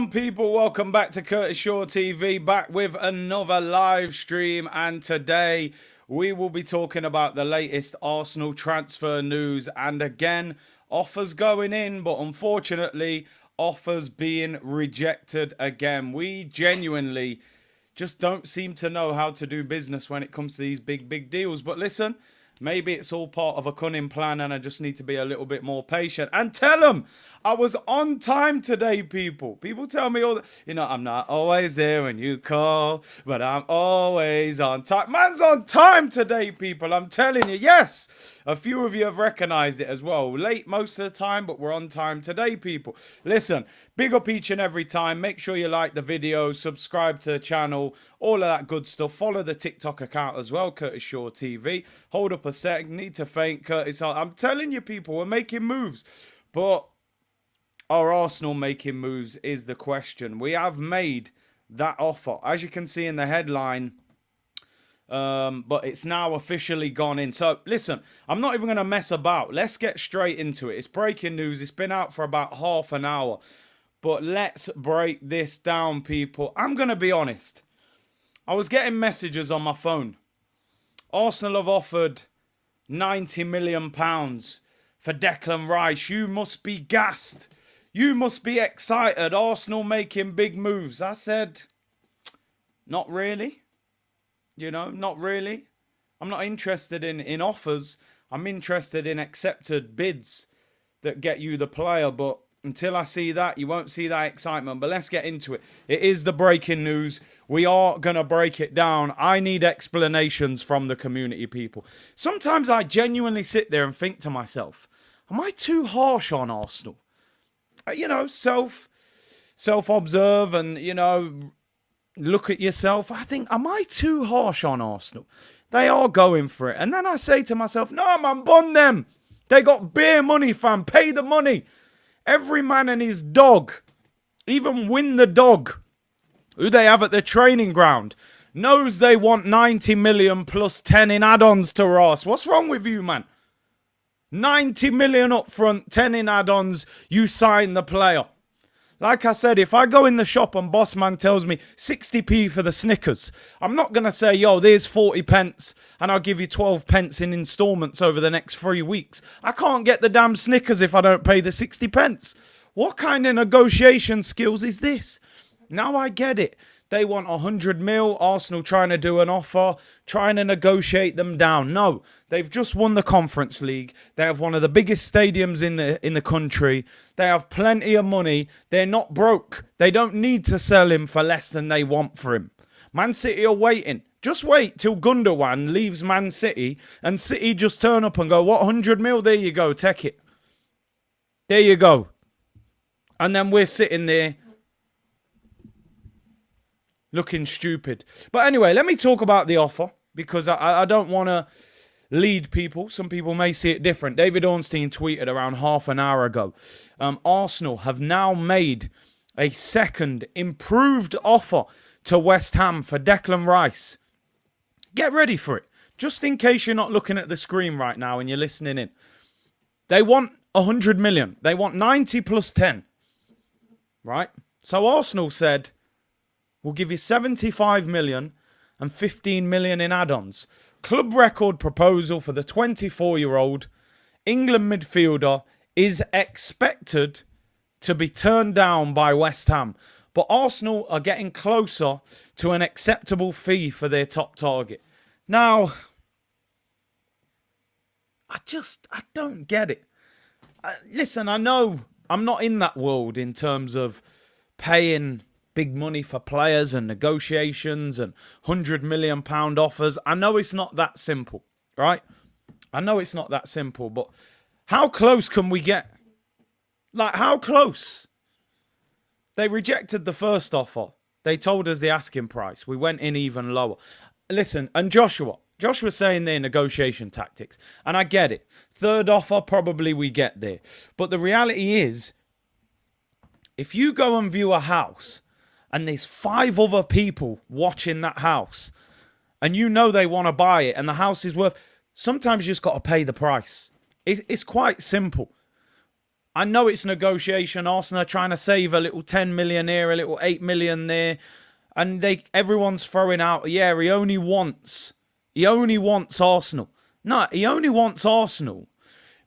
on, people? Welcome back to Curtis Shaw TV, back with another live stream. And today we will be talking about the latest Arsenal transfer news. And again, offers going in, but unfortunately, offers being rejected again. We genuinely just don't seem to know how to do business when it comes to these big deals. But listen, maybe it's all part of a cunning plan and I just need to be a little bit more patient. And tell them I was on time today, people. People tell me all the, I'm not always there when you call, but I'm always on time. Man's on time today, people. I'm telling you, yes. A few of you have recognized it as well. Late most of the time, but we're on time today, people. Listen, big up each and every time. Make sure you like the video, subscribe to the channel, all of that good stuff. Follow the TikTok account as well, Curtis Shaw TV. Hold up a sec. Need to thank Curtis. I'm telling you, people, we're making moves. But are Arsenal making moves is the question. We have made that offer, as you can see in the headline, but it's now officially gone in. So listen, I'm not even going to mess about. Let's get straight into it. It's breaking news. It's been out for about half an hour. But let's break this down, people. I'm going to be honest. I was getting messages on my phone. Arsenal have offered £90 million for Declan Rice. You must be gassed. You must be excited. Arsenal making big moves. I said, not really. Not really. I'm not interested in offers. I'm interested in accepted bids that get you the player. But until I see that, you won't see that excitement. But let's get into it. It is the breaking news. We are going to break it down. I need explanations from the community, people. Sometimes I genuinely sit there and think to myself, am I too harsh on Arsenal? Self-observe and, look at yourself. I think, am I too harsh on Arsenal? They are going for it. And then I say to myself, no, man, bond them. They got beer money, fam. Pay the money. Every man and his dog, even Win the dog, who they have at the training ground, knows they want 90 million plus 10 in add-ons to Ross. What's wrong with you, man? 90 million up front, 10 in add-ons, you sign the player. Like I said, if I go in the shop and boss man tells me 60p for the Snickers, I'm not going to say, yo, there's 40 pence and I'll give you 12 pence in installments over the next 3 weeks. I can't get the damn Snickers if I don't pay the 60 pence. What kind of negotiation skills is this? Now I get it. They want 100 mil. Arsenal trying to do an offer, trying to negotiate them down. No, they've just won the Conference League. They have one of the biggest stadiums in the country. They have plenty of money. They're not broke. They don't need to sell him for less than they want for him. Man City are waiting. Just wait till Gundogan leaves Man City and City just turn up and go, what, 100 mil? There you go. Take it. There you go. And then we're sitting there looking stupid. But anyway, let me talk about the offer because I don't want to lead people. Some people may see it different. David Ornstein tweeted around half an hour ago. Arsenal have now made a second improved offer to West Ham for Declan Rice. Get ready for it. Just in case you're not looking at the screen right now and you're listening in. They want 100 million. They want 90 plus 10. Right? So Arsenal said, we'll give you 75 million and 15 million in add-ons. Club record proposal for the 24-year-old England midfielder is expected to be turned down by West Ham. But Arsenal are getting closer to an acceptable fee for their top target. Now, I don't get it. Listen, I know I'm not in that world in terms of paying big money for players and negotiations and £100 million offers. I know it's not that simple, right? I know it's not that simple, but how close can we get? Like, how close? They rejected the first offer. They told us the asking price. We went in even lower. Listen, and Joshua's saying they're negotiation tactics, and I get it. Third offer, probably we get there. But the reality is, if you go and view a house and there's 5 other people watching that house and you know they want to buy it and the house is worth, sometimes you just got to pay the price. It's quite simple. I know it's negotiation. Arsenal are trying to save a little 10 million here, a little 8 million there. And everyone's throwing out, yeah, he only wants Arsenal. No, he only wants Arsenal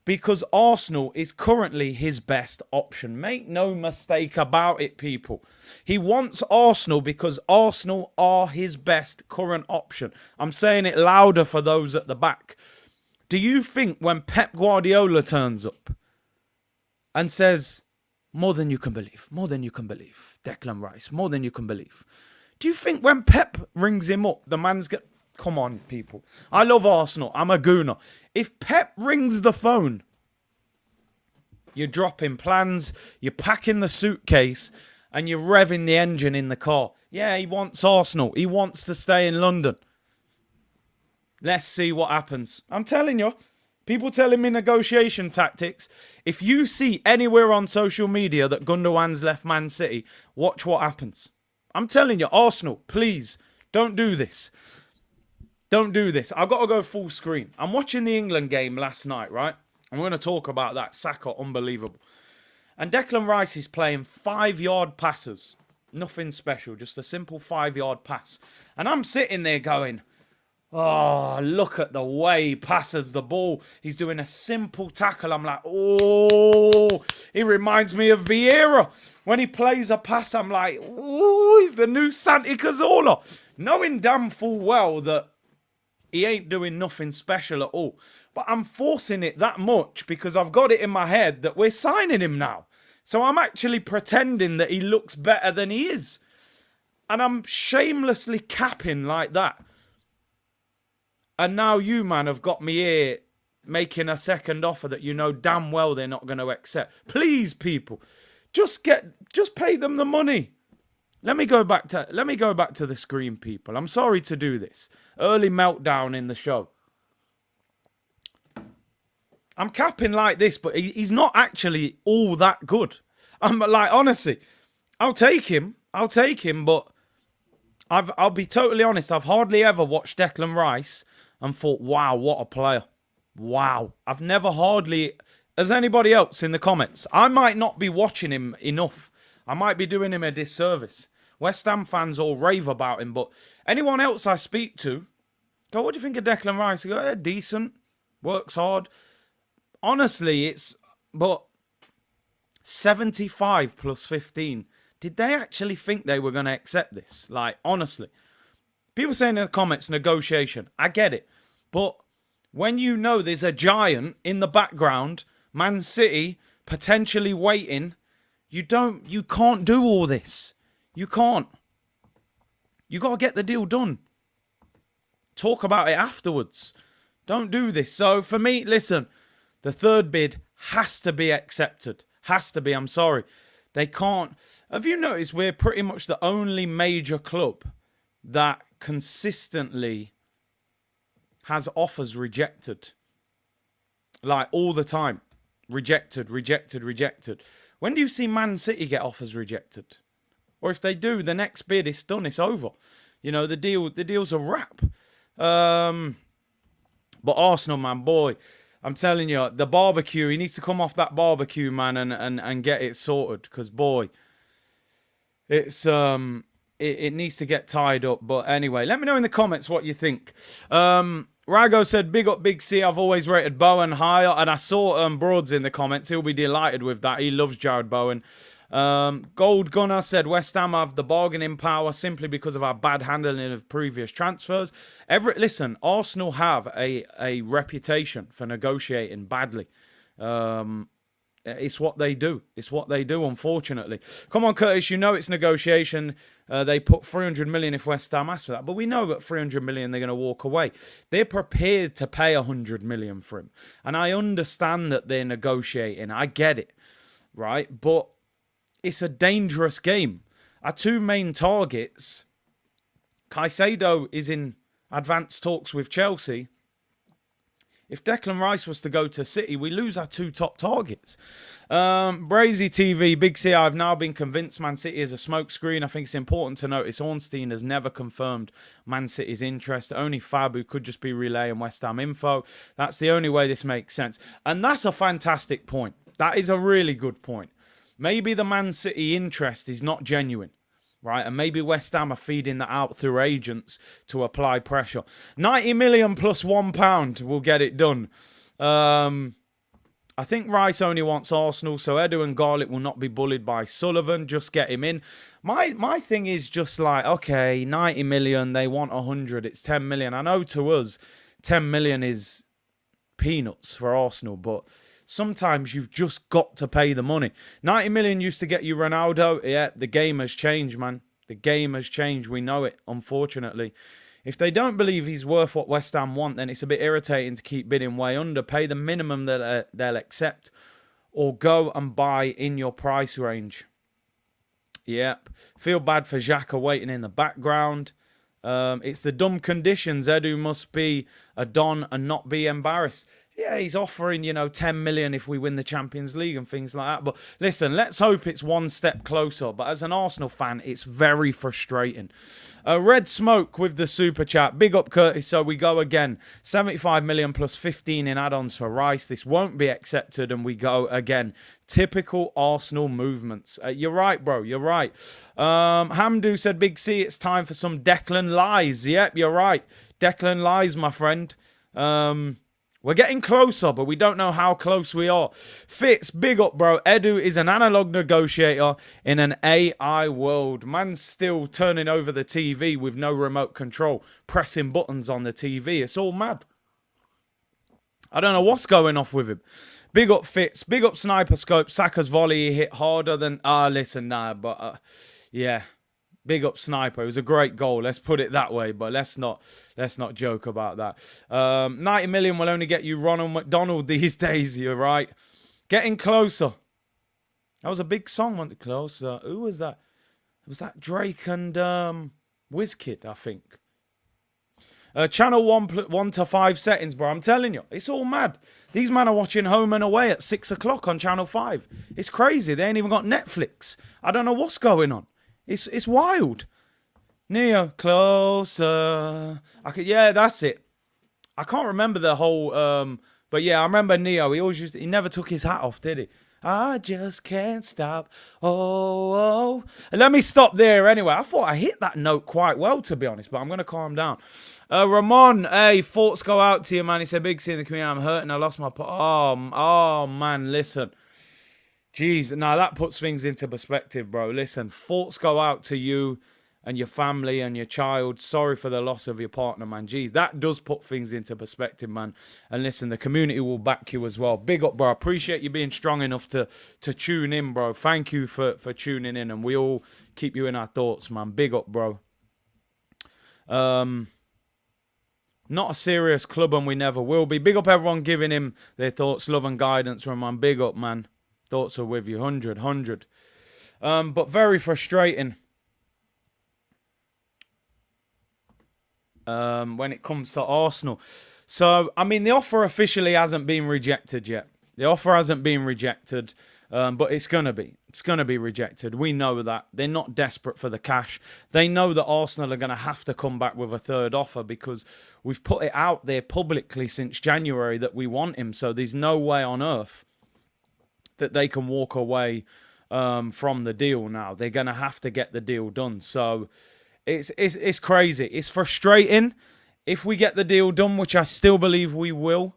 because Arsenal is currently his best option. Make no mistake about it, people. He wants Arsenal because Arsenal are his best current option. I'm saying it louder for those at the back. Do you think when Pep Guardiola turns up and says, more than you can believe, Declan Rice, more than you can believe. Do you think when Pep rings him up, the man's get... Come on, people. I love Arsenal. I'm a gooner. If Pep rings the phone, you're dropping plans, you're packing the suitcase, and you're revving the engine in the car. Yeah, he wants Arsenal. He wants to stay in London. Let's see what happens. I'm telling you, people telling me negotiation tactics. If you see anywhere on social media that Gundogan's left Man City, watch what happens. I'm telling you, Arsenal, please, don't do this. Don't do this. I've got to go full screen. I'm watching the England game last night, right? I'm going to talk about that. Saka, unbelievable. And Declan Rice is playing 5-yard passes. Nothing special, just a simple 5-yard pass. And I'm sitting there going, oh, look at the way he passes the ball. He's doing a simple tackle. I'm like, oh, he reminds me of Vieira. When he plays a pass, I'm like, oh, he's the new Santi Cazorla. Knowing damn full well that he ain't doing nothing special at all. But I'm forcing it that much because I've got it in my head that we're signing him now. So I'm actually pretending that he looks better than he is. And I'm shamelessly capping like that. And now you, man, have got me here making a second offer that you know damn well they're not going to accept. Please, people, just pay them the money. Let me go back to the screen, people. I'm sorry to do this. Early meltdown in the show. I'm capping like this, but he's not actually all that good. I'm like, honestly, I'll take him, but I'll be totally honest. I've hardly ever watched Declan Rice and thought, wow, what a player. Wow. I've never hardly, as anybody else in the comments, I might not be watching him enough. I might be doing him a disservice. West Ham fans all rave about him, but anyone else I speak to, go, what do you think of Declan Rice? I go, yeah, decent, works hard. Honestly, but 75 plus 15. Did they actually think they were going to accept this? Like, honestly. People saying in the comments, negotiation. I get it. But when you know there's a giant in the background, Man City potentially waiting, you can't do all this. You can't. You got to get the deal done. Talk about it afterwards. Don't do this. So for me, listen, the third bid has to be accepted. Has to be. I'm sorry. They can't. Have you noticed we're pretty much the only major club that consistently has offers rejected? Like all the time. Rejected, rejected, rejected. When do you see Man City get offers rejected? Or if they do, the next bid is done. It's over. You know, the deal's a wrap. But Arsenal, man, boy, I'm telling you, the barbecue, he needs to come off that barbecue, man, and get it sorted. Because, boy, it's it needs to get tied up. But anyway, let me know in the comments what you think. Rago said, big up Big C. I've always rated Bowen higher. And I saw Broads in the comments. He'll be delighted with that. He loves Jared Bowen. Gold Gunner said West Ham have the bargaining power simply because of our bad handling of previous transfers. Listen, Arsenal have a reputation for negotiating badly. It's what they do. It's what they do, unfortunately. Come on, Curtis, you know it's negotiation. They put 300 million if West Ham asked for that. But we know that 300 million they're going to walk away. They're prepared to pay 100 million for him. And I understand that they're negotiating. I get it, right? But it's a dangerous game. Our two main targets, Caicedo is in advanced talks with Chelsea. If Declan Rice was to go to City, we lose our two top targets. Brazy TV, Big C, I've now been convinced Man City is a smokescreen. I think it's important to notice Ornstein has never confirmed Man City's interest. Only Fab, who could just be relaying West Ham info. That's the only way this makes sense. And that's a fantastic point. That is a really good point. Maybe the Man City interest is not genuine, right? And maybe West Ham are feeding that out through agents to apply pressure. 90 million plus £1 will get it done. I think Rice only wants Arsenal, so Edu and Garlic will not be bullied by Sullivan. Just get him in. My thing is just like, okay, 90 million, they want 100. It's 10 million. I know to us, 10 million is peanuts for Arsenal, but sometimes you've just got to pay the money. 90 million used to get you Ronaldo. Yeah, the game has changed, man. The game has changed. We know it, unfortunately. If they don't believe he's worth what West Ham want, then it's a bit irritating to keep bidding way under. Pay the minimum that they'll accept, or go and buy in your price range. Yep. Feel bad for Xhaka waiting in the background. It's the dumb conditions. Edu must be a Don and not be embarrassed. Yeah, he's offering, 10 million if we win the Champions League and things like that. But listen, let's hope it's one step closer. But as an Arsenal fan, it's very frustrating. Red Smoke with the super chat. Big up, Curtis. So we go again. 75 million plus 15 in add-ons for Rice. This won't be accepted, and we go again. Typical Arsenal movements. You're right, bro. You're right. Hamdu said, Big C, it's time for some Declan lies. Yep, you're right. Declan lies, my friend. We're getting closer, but we don't know how close we are. Fitz, big up, bro. Edu is an analog negotiator in an AI world. Man's still turning over the TV with no remote control, pressing buttons on the TV. It's all mad. I don't know what's going off with him. Big up Fitz. Big up Sniper Scope. Saka's volley hit harder than... yeah. Big up Sniper. It was a great goal. Let's put it that way, but let's not joke about that. 90 million will only get you Ronald McDonald these days. You're right. Getting closer. That was a big song. Went closer. Who was that? Was that Drake and Wizkid? I think. Channel 1 to 5 settings, bro. I'm telling you, it's all mad. These men are watching Home and Away at 6 o'clock on Channel 5. It's crazy. They ain't even got Netflix. I don't know what's going on. It's wild. Neo, closer. Yeah, that's it. I can't remember the whole, but yeah, I remember Neo. He never took his hat off, did he? I just can't stop. Oh. Let me stop there anyway. I thought I hit that note quite well, to be honest, but I'm going to calm down. Ramon, hey, thoughts go out to you, man. He said, Big C in the community, I'm hurting. I lost my... Oh, man, listen. Jeez, now that puts things into perspective, bro. Listen, thoughts go out to you and your family and your child. Sorry for the loss of your partner, man. Jeez, that does put things into perspective, man. And listen, the community will back you as well. Big up, bro. I appreciate you being strong enough to tune in, bro. Thank you for tuning in, and we all keep you in our thoughts, man. Big up, bro. Not a serious club, and we never will be. Big up everyone giving him their thoughts, love and guidance from man. Big up, man. Thoughts are with you. 100. But very frustrating when it comes to Arsenal. So, I mean, the offer officially hasn't been rejected yet. The offer hasn't been rejected, but it's going to be. It's going to be rejected. We know that. They're not desperate for the cash. They know that Arsenal are going to have to come back with a third offer because we've put it out there publicly since January that we want him. So there's no way on earth that they can walk away from the deal now. They're going to have to get the deal done. So it's crazy. It's frustrating. If we get the deal done, which I still believe we will,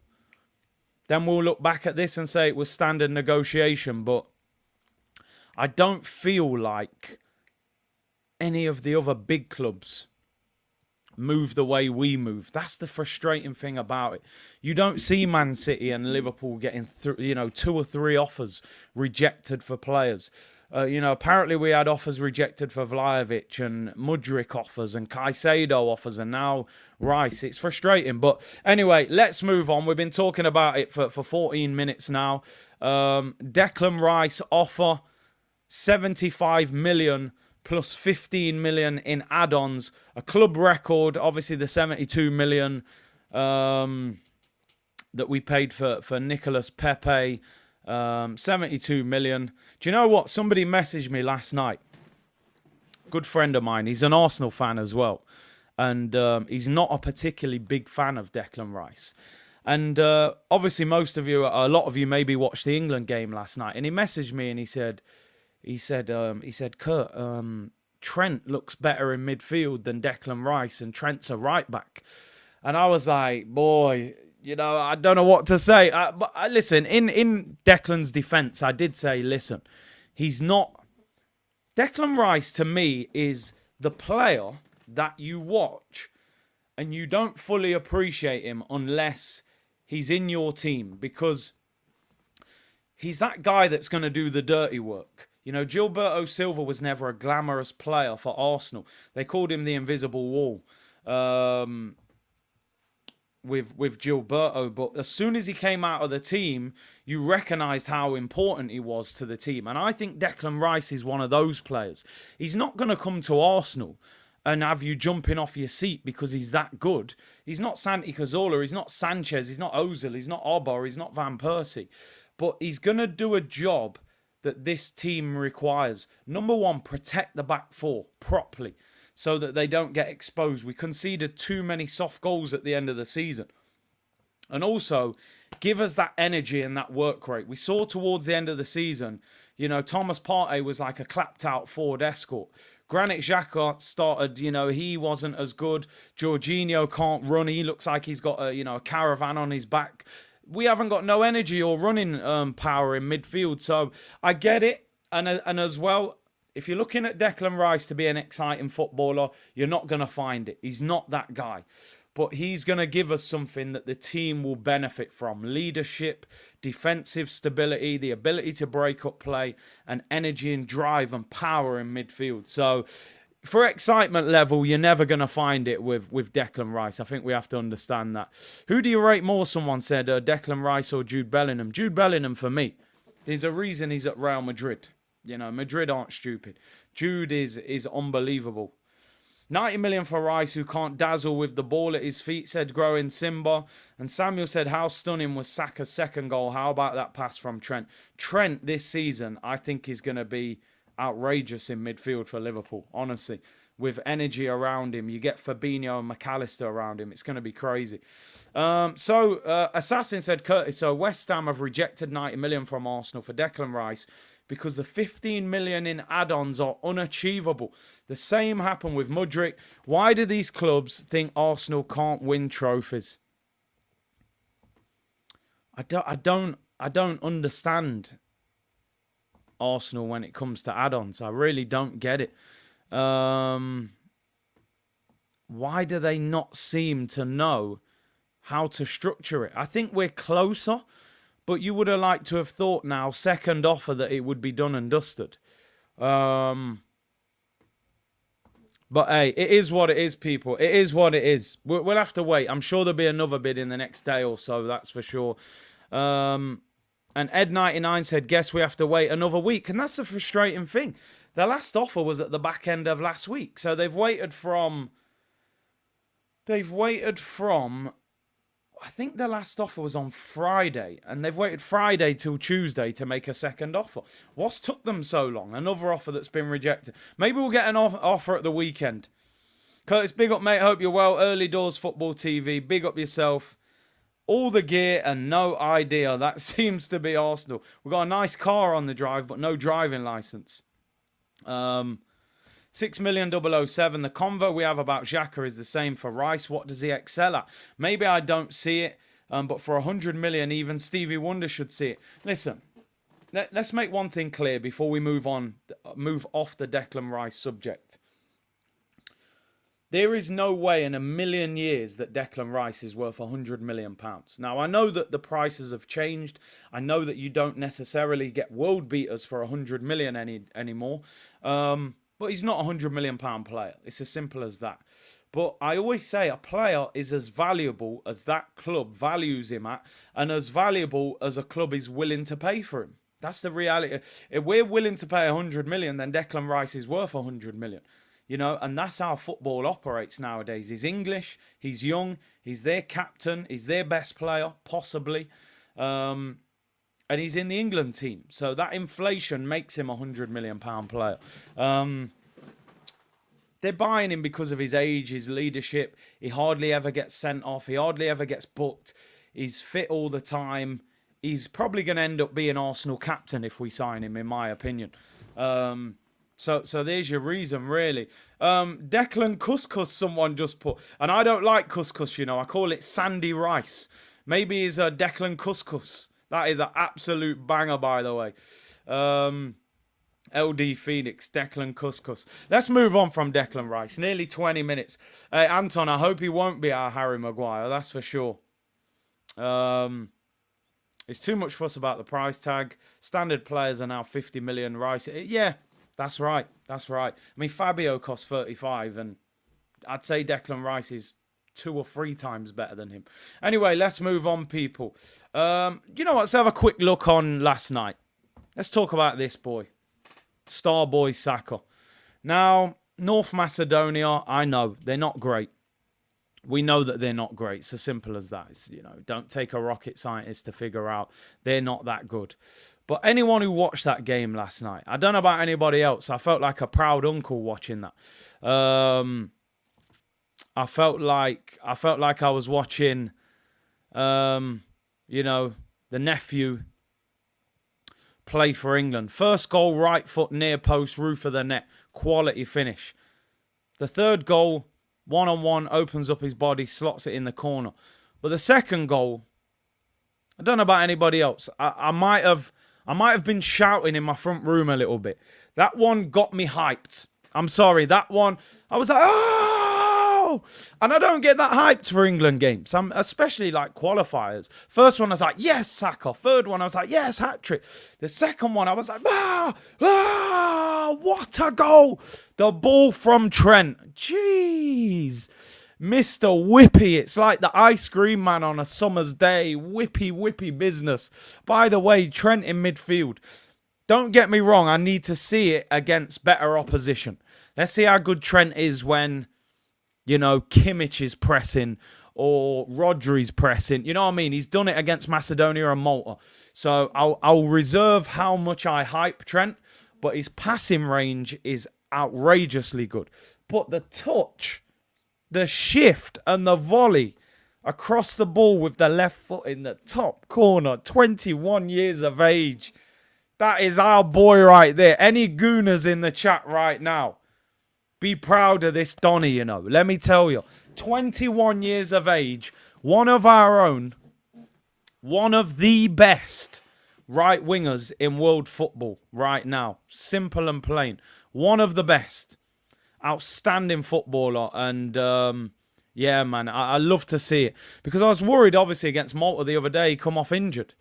then we'll look back at this and say it was standard negotiation. But I don't feel like any of the other big clubs move the way we move. That's the frustrating thing about it. You don't see Man City and Liverpool getting 2 or 3 offers rejected for players. Apparently we had offers rejected for Vlahovic and Mudryk offers and Caicedo offers and now Rice. It's frustrating. But anyway, let's move on. We've been talking about it for 14 minutes now. Declan Rice offer 75 million plus 15 million in add-ons, a club record. Obviously, the 72 million that we paid for Nicolas Pepe, 72 million. Do you know what? Somebody messaged me last night. Good friend of mine. He's an Arsenal fan as well. And he's not a particularly big fan of Declan Rice. And obviously, a lot of you maybe watched the England game last night. And he messaged me and he said, Kurt, Trent looks better in midfield than Declan Rice, and Trent's a right back. And I was like, boy, I don't know what to say. But listen, in Declan's defense, I did say, listen, he's not. Declan Rice to me is the player that you watch and you don't fully appreciate him unless he's in your team, because he's that guy that's going to do the dirty work. Gilberto Silva was never a glamorous player for Arsenal. They called him the invisible wall with Gilberto. But as soon as he came out of the team, you recognised how important he was to the team. And I think Declan Rice is one of those players. He's not going to come to Arsenal and have you jumping off your seat because he's that good. He's not Santi Cazorla, he's not Sanchez, he's not Ozil, he's not Oba, he's not Van Persie. But he's going to do a job that this team requires. Number one, protect the back four properly so that they don't get exposed. We conceded too many soft goals at the end of the season. And also, give us that energy and that work rate. We saw towards the end of the season, Thomas Partey was like a clapped-out Ford Escort. Granit Xhaka started, he wasn't as good. Jorginho can't run. He looks like he's got a caravan on his back. We haven't got no energy or running power in midfield. So I get it. And as well, if you're looking at Declan Rice to be an exciting footballer, you're not going to find it. He's not that guy. But he's going to give us something that the team will benefit from. Leadership, defensive stability, the ability to break up play, and energy and drive and power in midfield. So for excitement level, you're never going to find it with Declan Rice. I think we have to understand that. Who do you rate more? Someone said Declan Rice or Jude Bellingham. Jude Bellingham for me. There's a reason he's at Real Madrid. Madrid aren't stupid. Jude is unbelievable. 90 million for Rice, who can't dazzle with the ball at his feet, said growing Simba. And Samuel said, how stunning was Saka's second goal? How about that pass from Trent? Trent this season, I think, is going to be outrageous in midfield for Liverpool, honestly. With energy around him. You get Fabinho and McAllister around him. It's going to be crazy. Assassin said, Curtis, so West Ham have rejected 90 million from Arsenal for Declan Rice because the 15 million in add-ons are unachievable. The same happened with Mudryk. Why do these clubs think Arsenal can't win trophies? I don't understand Arsenal when it comes to add-ons. I really don't get it. Why do they not seem to know how to structure it? I think we're closer, but you would have liked to have thought now, second offer, that it would be done and dusted. But hey, it is what it is, people. It is what it is. We'll have to wait. I'm sure there'll be another bid in the next day or so, that's for sure. And Ed99 said, guess we have to wait another week. And that's the frustrating thing. The last offer was at the back end of last week. So they've waited from, I think the last offer was on Friday, and they've waited Friday till Tuesday to make a second offer. What's took them so long? Another offer that's been rejected. Maybe we'll get an offer at the weekend. Curtis, big up, mate. Hope you're well. Early Doors Football TV. Big up yourself. All the gear and no idea. That seems to be Arsenal. We've got a nice car on the drive, but no driving licence. 6,000,007. The convo we have about Xhaka is the same for Rice. What does he excel at? Maybe I don't see it, but for 100 million, even Stevie Wonder should see it. Listen, let's make one thing clear before we move off the Declan Rice subject. There is no way in a million years that Declan Rice is worth £100 million. Now, I know that the prices have changed. I know that you don't necessarily get world beaters for 100 million anymore. But he's not a £100 million player. It's as simple as that. But I always say a player is as valuable as that club values him at, and as valuable as a club is willing to pay for him. That's the reality. If we're willing to pay 100 million, then Declan Rice is worth 100 million. And that's how football operates nowadays. He's English, he's young, he's their captain, he's their best player, possibly. And he's in the England team. So that inflation makes him a £100 million player. They're buying him because of his age, his leadership. He hardly ever gets sent off. He hardly ever gets booked. He's fit all the time. He's probably going to end up being Arsenal captain if we sign him, in my opinion. So there's your reason, really. Declan Couscous, someone just put. And I don't like couscous, I call it sandy rice. Maybe he's a Declan Couscous. That is an absolute banger, by the way. LD Phoenix, Declan Couscous. Let's move on from Declan Rice. Nearly 20 minutes. Hey, Anton, I hope he won't be our Harry Maguire. That's for sure. It's too much fuss about the price tag. Standard players are now 50 million. Rice. Yeah, that's right. That's right. I mean, Fabio costs 35, and I'd say Declan Rice is 2 or 3 times better than him. Anyway, let's move on, people. You know what? Let's have a quick look on last night. Let's talk about this boy. Star boy Saka. Now, North Macedonia, I know, they're not great. We know that they're not great. It's as simple as that. It's, don't take a rocket scientist to figure out they're not that good. But anyone who watched that game last night, I don't know about anybody else. I felt like a proud uncle watching that. I felt like I was watching, the nephew play for England. First goal, right foot, near post, roof of the net. Quality finish. The third goal, one-on-one, opens up his body, slots it in the corner. But the second goal, I don't know about anybody else. I might have been shouting in my front room a little bit. That one got me hyped. I'm sorry, that one, I was like, oh! And I don't get that hyped for England games, especially like qualifiers. First one, I was like, yes, Saka. Third one, I was like, yes, Hattrick. The second one, I was like, what a goal. The ball from Trent. Jeez. Mr. Whippy. It's like the ice cream man on a summer's day. Whippy business. By the way, Trent in midfield. Don't get me wrong. I need to see it against better opposition. Let's see how good Trent is when, Kimmich is pressing or Rodri's pressing. You know what I mean? He's done it against Macedonia and Malta. So I'll reserve how much I hype Trent, but his passing range is outrageously good. But the touch, the shift and the volley across the ball with the left foot in the top corner, 21 years of age. That is our boy right there. Any gooners in the chat right now, be proud of this Donny, Let me tell you, 21 years of age, one of our own, one of the best right wingers in world football right now. Simple and plain. One of the best. Outstanding footballer. And, yeah, man, I love to see it. Because I was worried, obviously, against Malta the other day, he come off injured.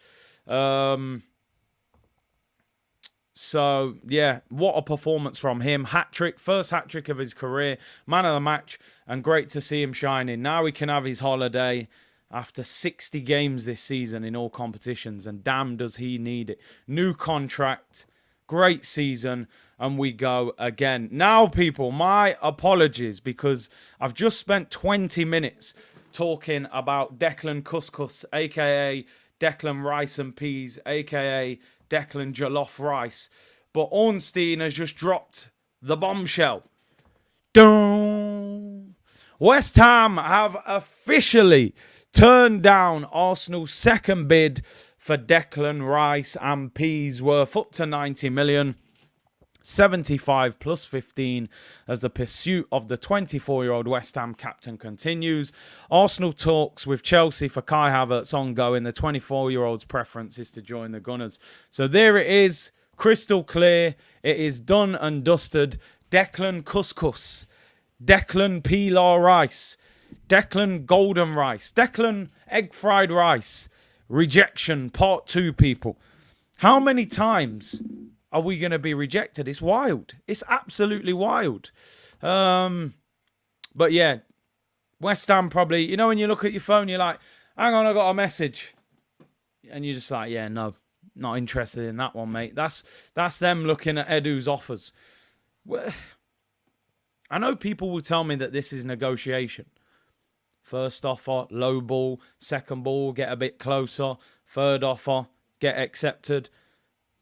So, yeah, what a performance from him. Hat-trick, first hat-trick of his career, man of the match, and great to see him shining. Now he can have his holiday after 60 games this season in all competitions, and damn does he need it. New contract, great season, and we go again. Now, people, my apologies, because I've just spent 20 minutes talking about Declan Couscous, a.k.a. Declan Rice and Peas, a.k.a. Declan Jollof Rice. But Ornstein has just dropped the bombshell. Dun! West Ham have officially turned down Arsenal's second bid for Declan Rice and Peas, worth up to 90 million. 75 plus 15 as the pursuit of the 24-year-old West Ham captain continues. Arsenal talks with Chelsea for Kai Havertz ongoing. The 24-year-old's preference is to join the Gunners. So there it is, crystal clear. It is done and dusted. Declan Couscous, Declan Pilar Rice, Declan Golden Rice, Declan Egg Fried Rice. Rejection, part 2, people. How many times are we going to be rejected? It's wild. It's absolutely wild. But yeah, West Ham probably, when you look at your phone, you're like, hang on, I got a message. And you're just like, yeah, no, not interested in that one, mate. That's them looking at Edu's offers. Well, I know people will tell me that this is negotiation. First offer, low ball. Second ball, get a bit closer. Third offer, get accepted.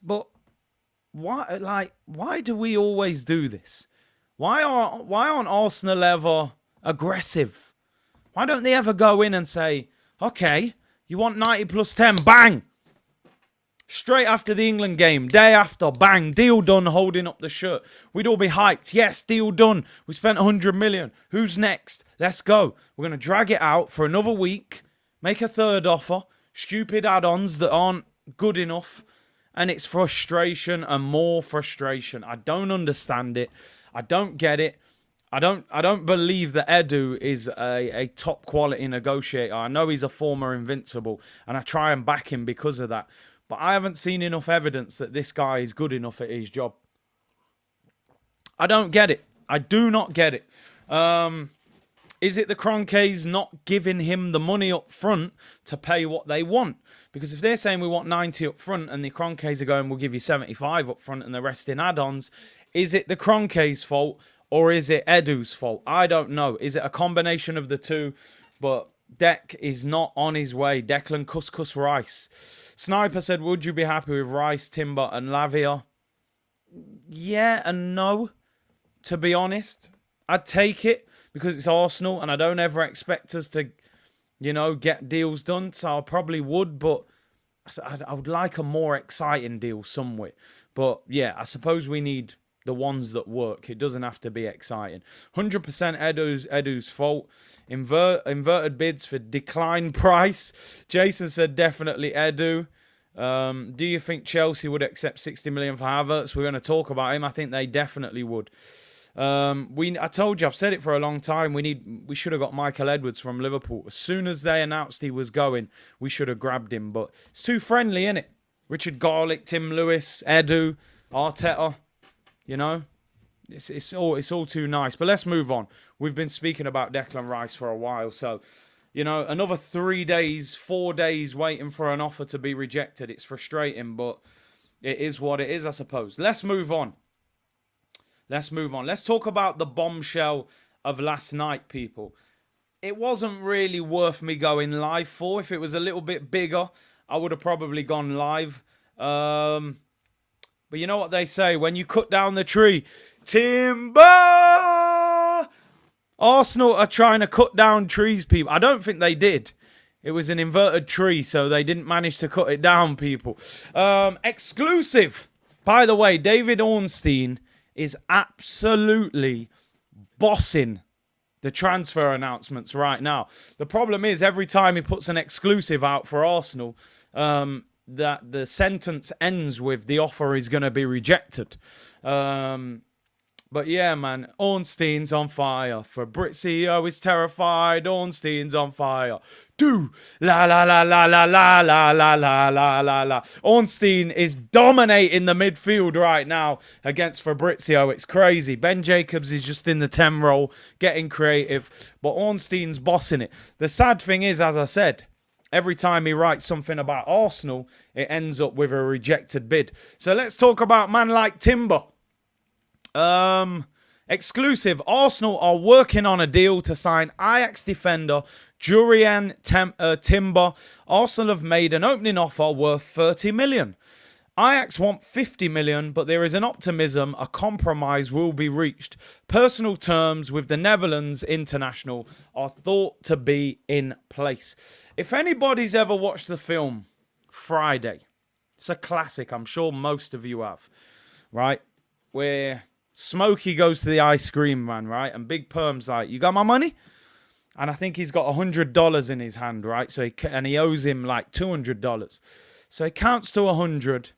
But why do we always do this? Why aren't Arsenal ever aggressive? Why don't they ever go in and say, okay, You want 90 plus 10, bang! Straight after the England game, day after, bang, deal done, holding up the shirt. We'd all be hyped. Yes, deal done. We spent 100 million. Who's next? Let's go. We're going to drag it out for another week, make a third offer, stupid add-ons that aren't good enough, and it's frustration and more frustration. I don't understand it. I don't get it. I don't believe that Edu is a top quality negotiator. I know he's a former Invincible, and I try and back him because of that. But I haven't seen enough evidence that this guy is good enough at his job. I don't get it. I do not get it. Is it the Cronkays not giving him the money up front to pay what they want? Because if they're saying we want 90 up front and the Cronkays are going, we'll give you 75 up front and the rest in add-ons, is it the Cronkays' fault or is it Edu's fault? I don't know. Is it a combination of the two? But Deck is not on his way. Declan Couscous Rice. Sniper said, would you be happy with Rice, Timber and Lavia? Yeah and no, to be honest. I'd take it because it's Arsenal and I don't ever expect us to, you know, get deals done. So I probably would, but I would like a more exciting deal somewhere. But yeah, I suppose we need the ones that work. It doesn't have to be exciting. 100% Edu's fault. Inverted bids for decline price. Jason said definitely Edu. Do you think Chelsea would accept 60 million for Havertz? We're going to talk about him. I think they definitely would. I told you, I've said it for a long time. We should have got Michael Edwards from Liverpool. As soon as they announced he was going, we should have grabbed him. But it's too friendly, innit? Richard Garlick, Tim Lewis, Edu, Arteta. You know, it's all too nice. But let's move on. We've been speaking about Declan Rice for a while, so you know, another 4 days waiting for an offer to be rejected. It's frustrating, but it is what it is, I suppose. Let's move on. Let's talk about the bombshell of last night, people. It wasn't really worth me going live for. If it was a little bit bigger, I would have probably gone live. But you know what they say, when you cut down the tree, timber! Arsenal are trying to cut down trees, people. I don't think they did. It was an inverted tree, so they didn't manage to cut it down, people. Exclusive. By the way, David Ornstein is absolutely bossing the transfer announcements right now. The problem is, every time he puts an exclusive out for Arsenal, that the sentence ends with the offer is going to be rejected. But yeah, man, Ornstein's on fire. Fabrizio is terrified. Ornstein's on fire. Do la la la la la la la la la la la la. Ornstein is dominating the midfield right now against Fabrizio. It's crazy. Ben Jacobs is just in the 10 role, getting creative, but Ornstein's bossing it. The sad thing is, as I said, every time he writes something about Arsenal, it ends up with a rejected bid. So let's talk about man like Timber. Exclusive. Arsenal are working on a deal to sign Ajax defender Jurian Timber. Arsenal have made an opening offer worth 30 million. Ajax want 50 million, but there is an optimism a compromise will be reached. Personal terms with the Netherlands international are thought to be in place. If anybody's ever watched the film Friday, it's a classic. I'm sure most of you have, right? Where Smokey goes to the ice cream man, right? And Big Perm's like, you got my money? And I think he's got $100 in his hand, right? So he owes him like $200. So he counts to 100.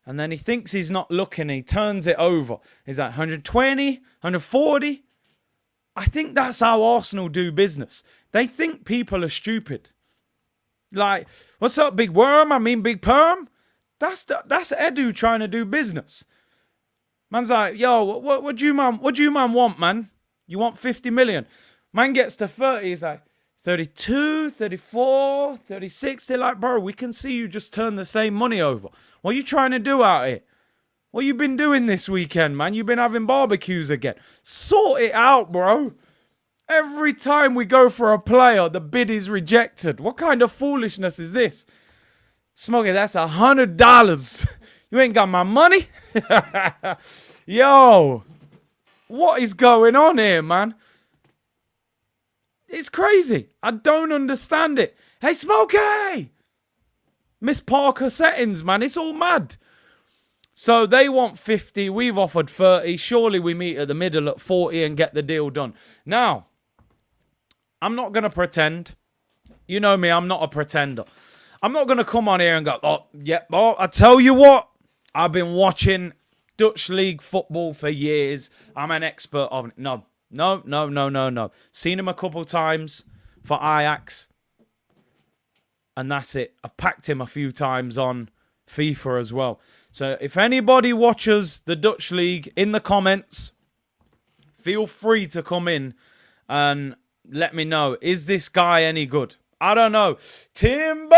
And then he thinks he's not looking. He turns it over. He's like 120, 140. I think that's how Arsenal do business. They think people are stupid. Like, what's up, Big Worm? I mean, Big Perm? That's Edu trying to do business. Man's like, yo, what do you man want, man? You want 50 million? Man gets to 30. He's like, 32, 34, 36. They're like, bro, we can see you just turn the same money over. What are you trying to do out here? What you been doing this weekend, man? You've been having barbecues again. Sort it out, bro. Every time we go for a player, the bid is rejected. What kind of foolishness is this? Smokey, that's $100. You ain't got my money? Yo, what is going on here, man? It's crazy. I don't understand it. Hey, Smokey! Miss Parker settings, man. It's all mad. So they want 50. We've offered 30. Surely we meet at the middle at 40 and get the deal done. Now, I'm not going to pretend. You know me, I'm not a pretender. I'm not going to come on here and go, oh, yeah, oh, I tell you what. I've been watching Dutch League football for years. I'm an expert on it. No. Seen him a couple times for Ajax. And that's it. I've packed him a few times on FIFA as well. So if anybody watches the Dutch League in the comments, feel free to come in and let me know. Is this guy any good? I don't know. Timber!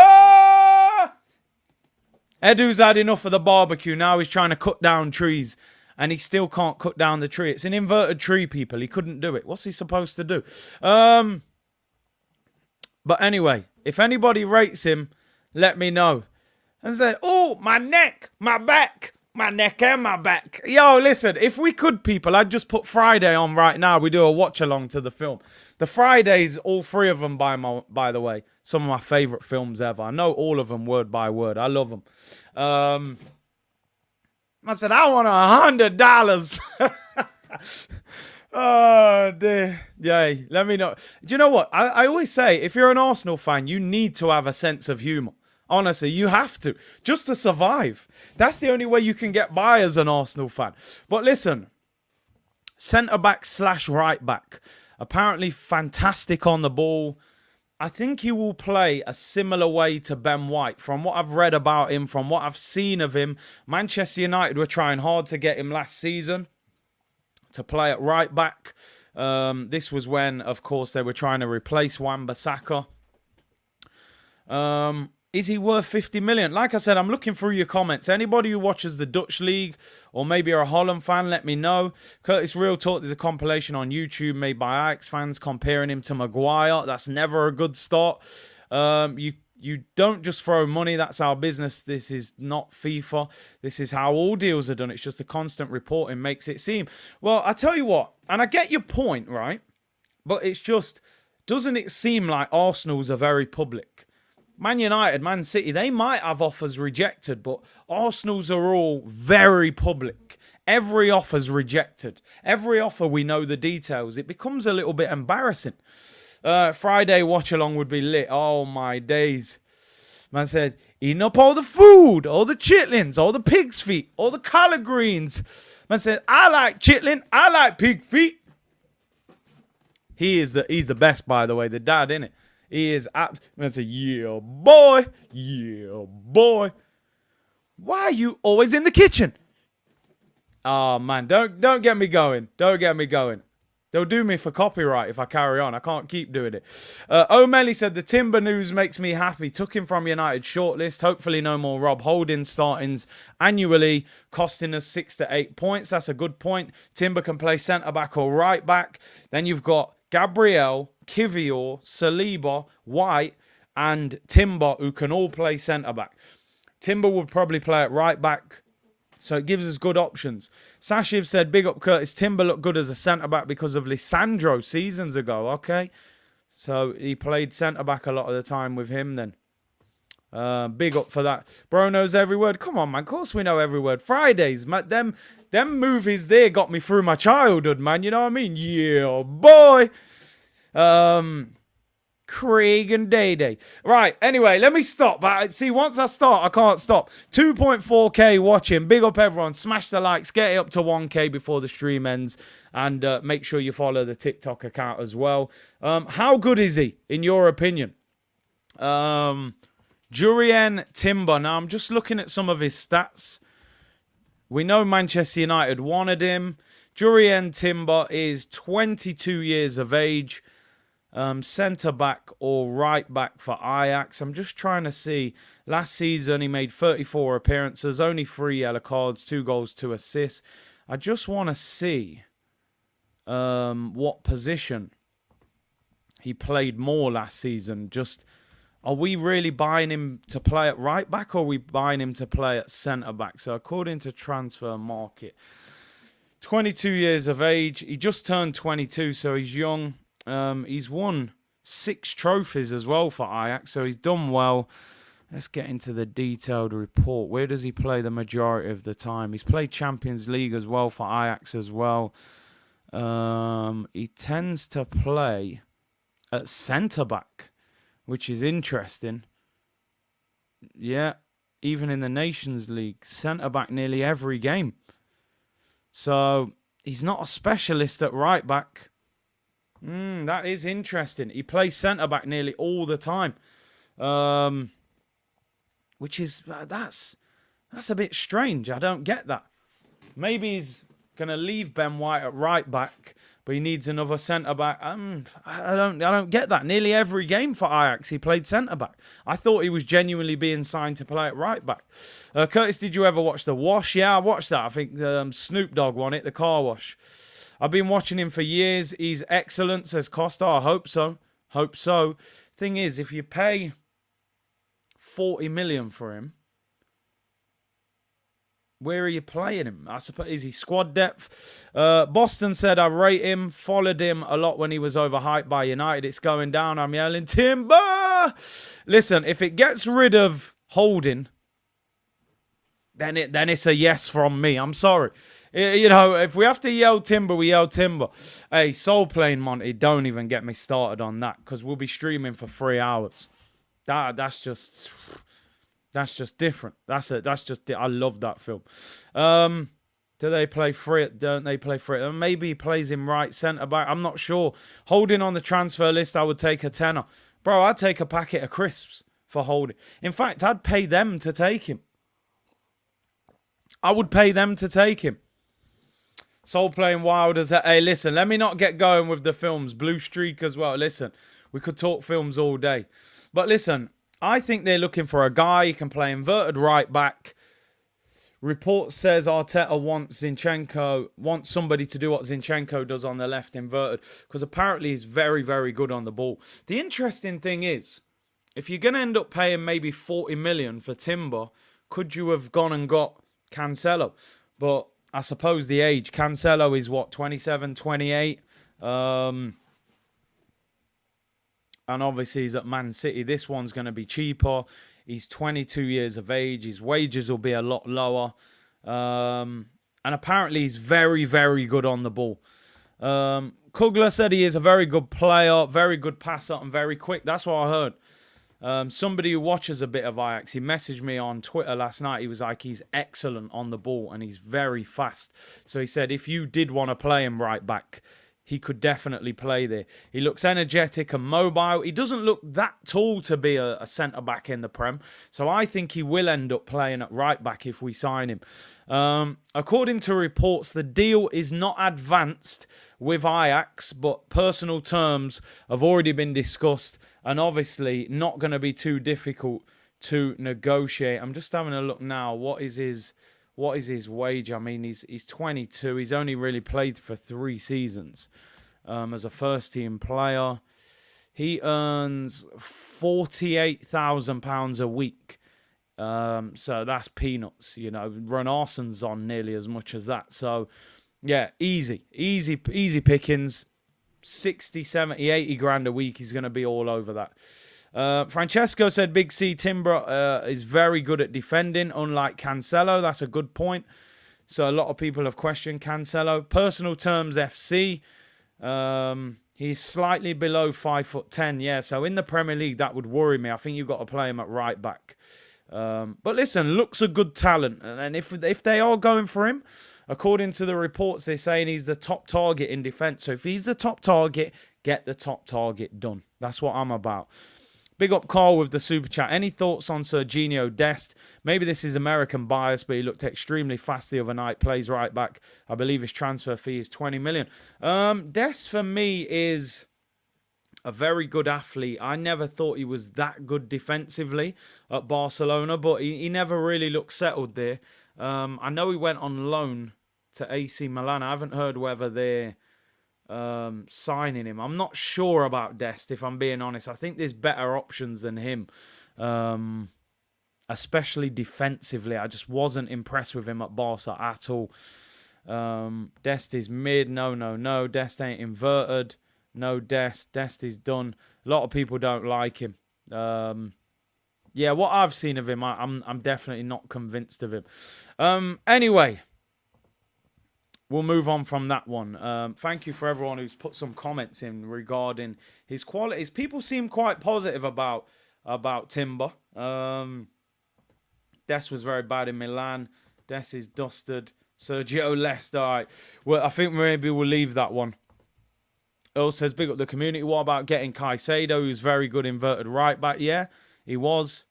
Edu's had enough of the barbecue. Now he's trying to cut down trees. And he still can't cut down the tree. It's an inverted tree, people. He couldn't do it. What's he supposed to do? But anyway, if anybody rates him, let me know. And said, oh, my neck, my back, my neck and my back. Yo, listen, if we could, people, I'd just put Friday on right now. We do a watch along to the film. The Fridays, all three of them, by the way, some of my favorite films ever. I know all of them word by word. I love them. I said, I want $100. Oh, dear. Yay. Let me know. Do you know what? I always say, if you're an Arsenal fan, you need to have a sense of humour. Honestly, you have to. Just to survive. That's the only way you can get by as an Arsenal fan. But listen, centre-back / right-back. Apparently fantastic on the ball. I think he will play a similar way to Ben White. From what I've read about him, from what I've seen of him, Manchester United were trying hard to get him last season to play at right-back. This was when, of course, they were trying to replace Wan-Bissaka. Is he worth 50 million? Like I said, I'm looking through your comments. Anybody who watches the Dutch League or maybe you're a Holland fan, let me know. Curtis Real Talk, there's a compilation on YouTube made by Ajax fans comparing him to Maguire. That's never a good start. You don't just throw money. That's our business. This is not FIFA. This is how all deals are done. It's just the constant reporting makes it seem. Well, I tell you what, and I get your point, right? But it's just, doesn't it seem like Arsenal's are very public? Man United, Man City, they might have offers rejected, but Arsenal's are all very public. Every offer's rejected. Every offer, we know the details. It becomes a little bit embarrassing. Friday watch-along would be lit. Oh, my days. Man said, eating up all the food, all the chitlins, all the pig's feet, all the collard greens. Man said, I like chitlin, I like pig feet. He's the best, by the way, the dad, innit? He is man said, yeah, boy. Yeah, boy. Why are you always in the kitchen? Oh, man, don't get me going. Don't get me going. They'll do me for copyright if I carry on. I can't keep doing it. O'Malley said, the Timber news makes me happy. Took him from United shortlist. Hopefully no more Rob Holding startings annually, costing us 6 to 8 points. That's a good point. Timber can play centre-back or right-back. Then you've got Gabriel, Kivior, Saliba, White, and Timber, who can all play centre-back. Timber would probably play at right-back, so it gives us good options. Sashiv said, big up Curtis. Timber looked good as a centre-back because of Lisandro seasons ago. Okay. So he played centre-back a lot of the time with him then. Big up for that. Bro knows every word. Come on, man. Of course we know every word. Fridays, man. Them movies there got me through my childhood, man. You know what I mean? Yeah, boy. Craig and Day Day. Right, anyway, let me stop. But see, once I start, I can't stop. 2.4k watching. Big up, everyone. Smash the likes. Get it up to 1k before the stream ends. And make sure you follow the TikTok account as well. How good is he, in your opinion? Jurien Timber. Now, I'm just looking at some of his stats. We know Manchester United wanted him. Jurien Timber is 22 years of age. Centre-back or right-back for Ajax. I'm just trying to see. Last season, he made 34 appearances, only 3 yellow cards, 2 goals, 2 assists. I just want to see what position he played more last season. Just, are we really buying him to play at right-back, or are we buying him to play at centre-back? So according to Transfer Market, 22 years of age. He just turned 22, so he's young. He's won 6 trophies as well for Ajax, so he's done well. Let's get into the detailed report. Where does he play the majority of the time? He's played Champions League as well for Ajax as well. He tends to play at centre-back, which is interesting. Yeah, even in the Nations League, centre-back nearly every game. So he's not a specialist at right-back. That is interesting. He plays centre-back nearly all the time. Which is, that's a bit strange. I don't get that. Maybe he's going to leave Ben White at right back, but he needs another centre back. I don't get that. Nearly every game for Ajax, he played centre back. I thought he was genuinely being signed to play at right back. Curtis, did you ever watch The Wash? Yeah, I watched that. I think Snoop Dogg won it, The Car Wash. I've been watching him for years. He's excellent, says Costa. I hope so. Hope so. Thing is, if you pay 40 million for him, where are you playing him? I suppose, is he squad depth? Boston said, I rate him, followed him a lot when he was overhyped by United. It's going down. I'm yelling, Timber! Listen, if it gets rid of Holding, then it's a yes from me. I'm sorry. You know, if we have to yell timber, we yell timber. Hey, Soul Plane Monty, don't even get me started on that, because we'll be streaming for 3 hours. That's just different. I love that film. Do they play free? Don't they play free? Maybe he plays him right centre back. I'm not sure. Holding on the transfer list, I would take a tenner. Bro, I'd take a packet of crisps for Holding. In fact, I'd pay them to take him. I would pay them to take him. Soul Playing Wild as a... Hey, listen, let me not get going with the films. Blue Streak as well. Listen, we could talk films all day. But listen, I think they're looking for a guy who can play inverted right back. Report says Arteta wants somebody to do what Zinchenko does on the left inverted, because apparently he's very, very good on the ball. The interesting thing is, if you're going to end up paying maybe 40 million for Timber, could you have gone and got Cancelo? But I suppose the age, Cancelo is what, 27, 28? And obviously he's at Man City. This one's going to be cheaper. He's 22 years of age. His wages will be a lot lower. And apparently he's very, very good on the ball. Kugler said he is a very good player, very good passer, and very quick. That's what I heard. Somebody who watches a bit of Ajax, he messaged me on Twitter last night. He was like, he's excellent on the ball and he's very fast. So he said, if you did want to play him right back, he could definitely play there. He looks energetic and mobile. He doesn't look that tall to be a centre-back in the Prem. So I think he will end up playing at right-back if we sign him. According to reports, the deal is not advanced with Ajax, but personal terms have already been discussed and obviously not going to be too difficult to negotiate. I'm just having a look now. What is his wage? I mean, he's 22. He's only really played for 3 seasons as a first-team player. He earns £48,000 a week. So that's peanuts. You know, Renarson's on nearly as much as that. So, yeah, easy pickings. 60, 70, 80 grand a week. He's going to be all over that. Francesco said Big C Timber is very good at defending, unlike Cancelo. That's a good point. So a lot of people have questioned Cancelo. Personal terms FC. He's slightly below 5'10". Yeah, so in the Premier League, that would worry me. I think you've got to play him at right back. But listen, looks a good talent. And if they are going for him, according to the reports, they're saying he's the top target in defence. So if he's the top target, get the top target done. That's what I'm about. Big up Carl with the super chat. Any thoughts on Serginho Dest? Maybe this is American bias, but he looked extremely fast the other night. Plays right back. I believe his transfer fee is 20 million. Dest for me is a very good athlete. I never thought he was that good defensively at Barcelona, but he never really looked settled there. I know he went on loan to AC Milan. I haven't heard whether they're signing him. I'm not sure about Dest, if I'm being honest. I think there's better options than him, especially defensively. I just wasn't impressed with him at Barca at all. Dest is mid. No. Dest ain't inverted. No Dest. Dest is done. A lot of people don't like him. Yeah, what I've seen of him, I'm definitely not convinced of him. Anyway, we'll move on from that one. Thank you for everyone who's put some comments in regarding his qualities. People seem quite positive about Timber. Des was very bad in Milan. Des is dusted. Sergio Lest. All right. Well, I think maybe we'll leave that one. Earl says, big up the community. What about getting Caicedo, who's very good inverted right back? Yeah, he was.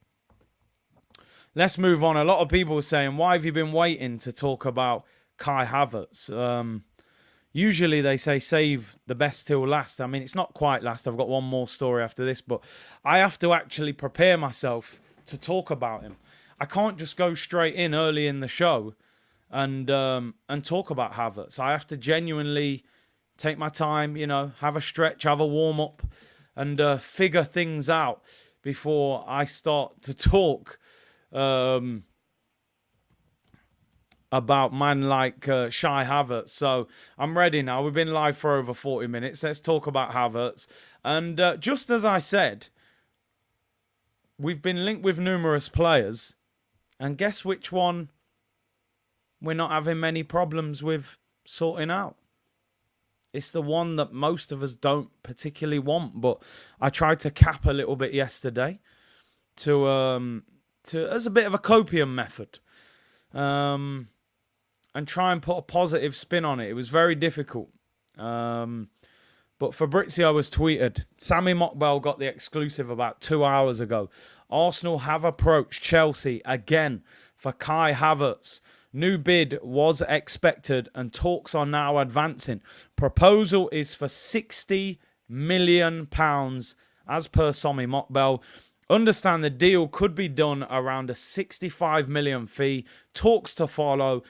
Let's move on. A lot of people are saying, why have you been waiting to talk about Kai Havertz? Usually they say save the best till last. I mean, it's not quite last. I've got one more story after this, but I have to actually prepare myself to talk about him. I can't just go straight in early in the show and talk about Havertz. I have to genuinely take my time, you know, have a stretch, have a warm up, and figure things out before I start to talk about man like Shy Havertz. So I'm ready now. We've been live for over 40 minutes. Let's talk about Havertz. And just as I said, we've been linked with numerous players. And guess which one we're not having many problems with sorting out? It's the one that most of us don't particularly want. But I tried to cap a little bit yesterday to as a bit of a copium method. And try and put a positive spin on it. It was very difficult. But Fabrizio was tweeted, Sammy Mockbell got the exclusive about 2 hours ago. Arsenal have approached Chelsea again for Kai Havertz. New bid was expected and talks are now advancing. Proposal is for £60 million as per Sammy Mockbell. Understand the deal could be done around a 65 million fee. Talks to follow.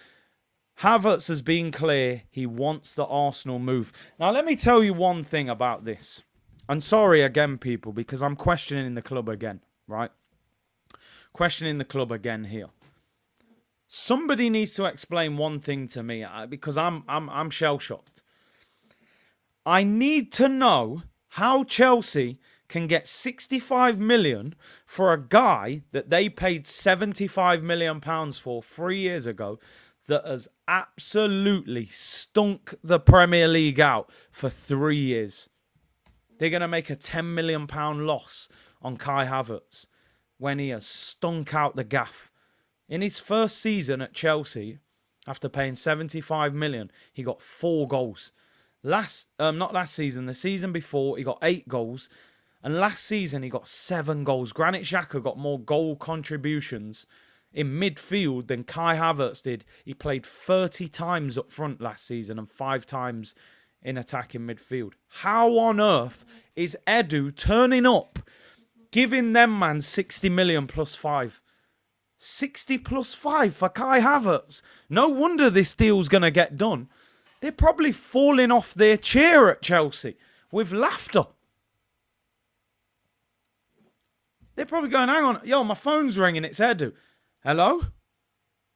Havertz has been clear he wants the Arsenal move. Now, let me tell you one thing about this. I'm sorry again, people, because I'm questioning the club again, right? Questioning the club again here. Somebody needs to explain one thing to me because I'm shell-shocked. I need to know how Chelsea can get 65 million for a guy that they paid 75 million pounds for 3 years ago that has absolutely stunk the Premier League out for 3 years. They're going to make a 10 million pound loss on Kai Havertz when he has stunk out the gaff. In his first season at Chelsea, after paying 75 million, he got 4 goals. Not last season, the season before, he got 8 goals. And last season, he got 7 goals. Granit Xhaka got more goal contributions in midfield than Kai Havertz did. He played 30 times up front last season and 5 times in attacking midfield. How on earth is Edu turning up, giving them man 60 million plus 5? 60 plus 5 for Kai Havertz. No wonder this deal's going to get done. They're probably falling off their chair at Chelsea with laughter. They're probably going, hang on, yo, my phone's ringing, it's Edu. Hello?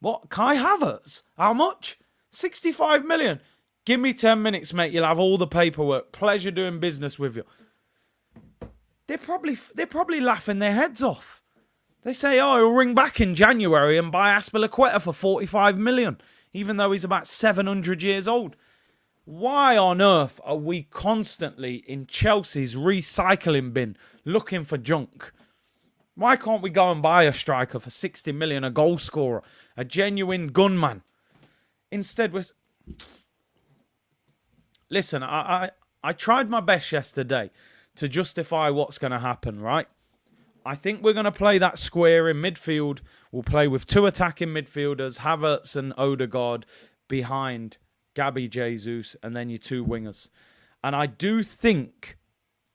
What? Kai Havertz? How much? 65 million. Give me 10 minutes, mate. You'll have all the paperwork. Pleasure doing business with you. They're probably laughing their heads off. They say, oh, he'll ring back in January and buy Aspilicueta for 45 million, even though he's about 700 years old. Why on earth are we constantly in Chelsea's recycling bin looking for junk? Why can't we go and buy a striker for 60 million, a goal scorer, a genuine gunman? Instead, we're... Listen, I tried my best yesterday to justify what's going to happen, right? I think we're going to play that square in midfield. We'll play with 2 attacking midfielders, Havertz and Odegaard, behind Gabby Jesus, and then your 2 wingers. And I do think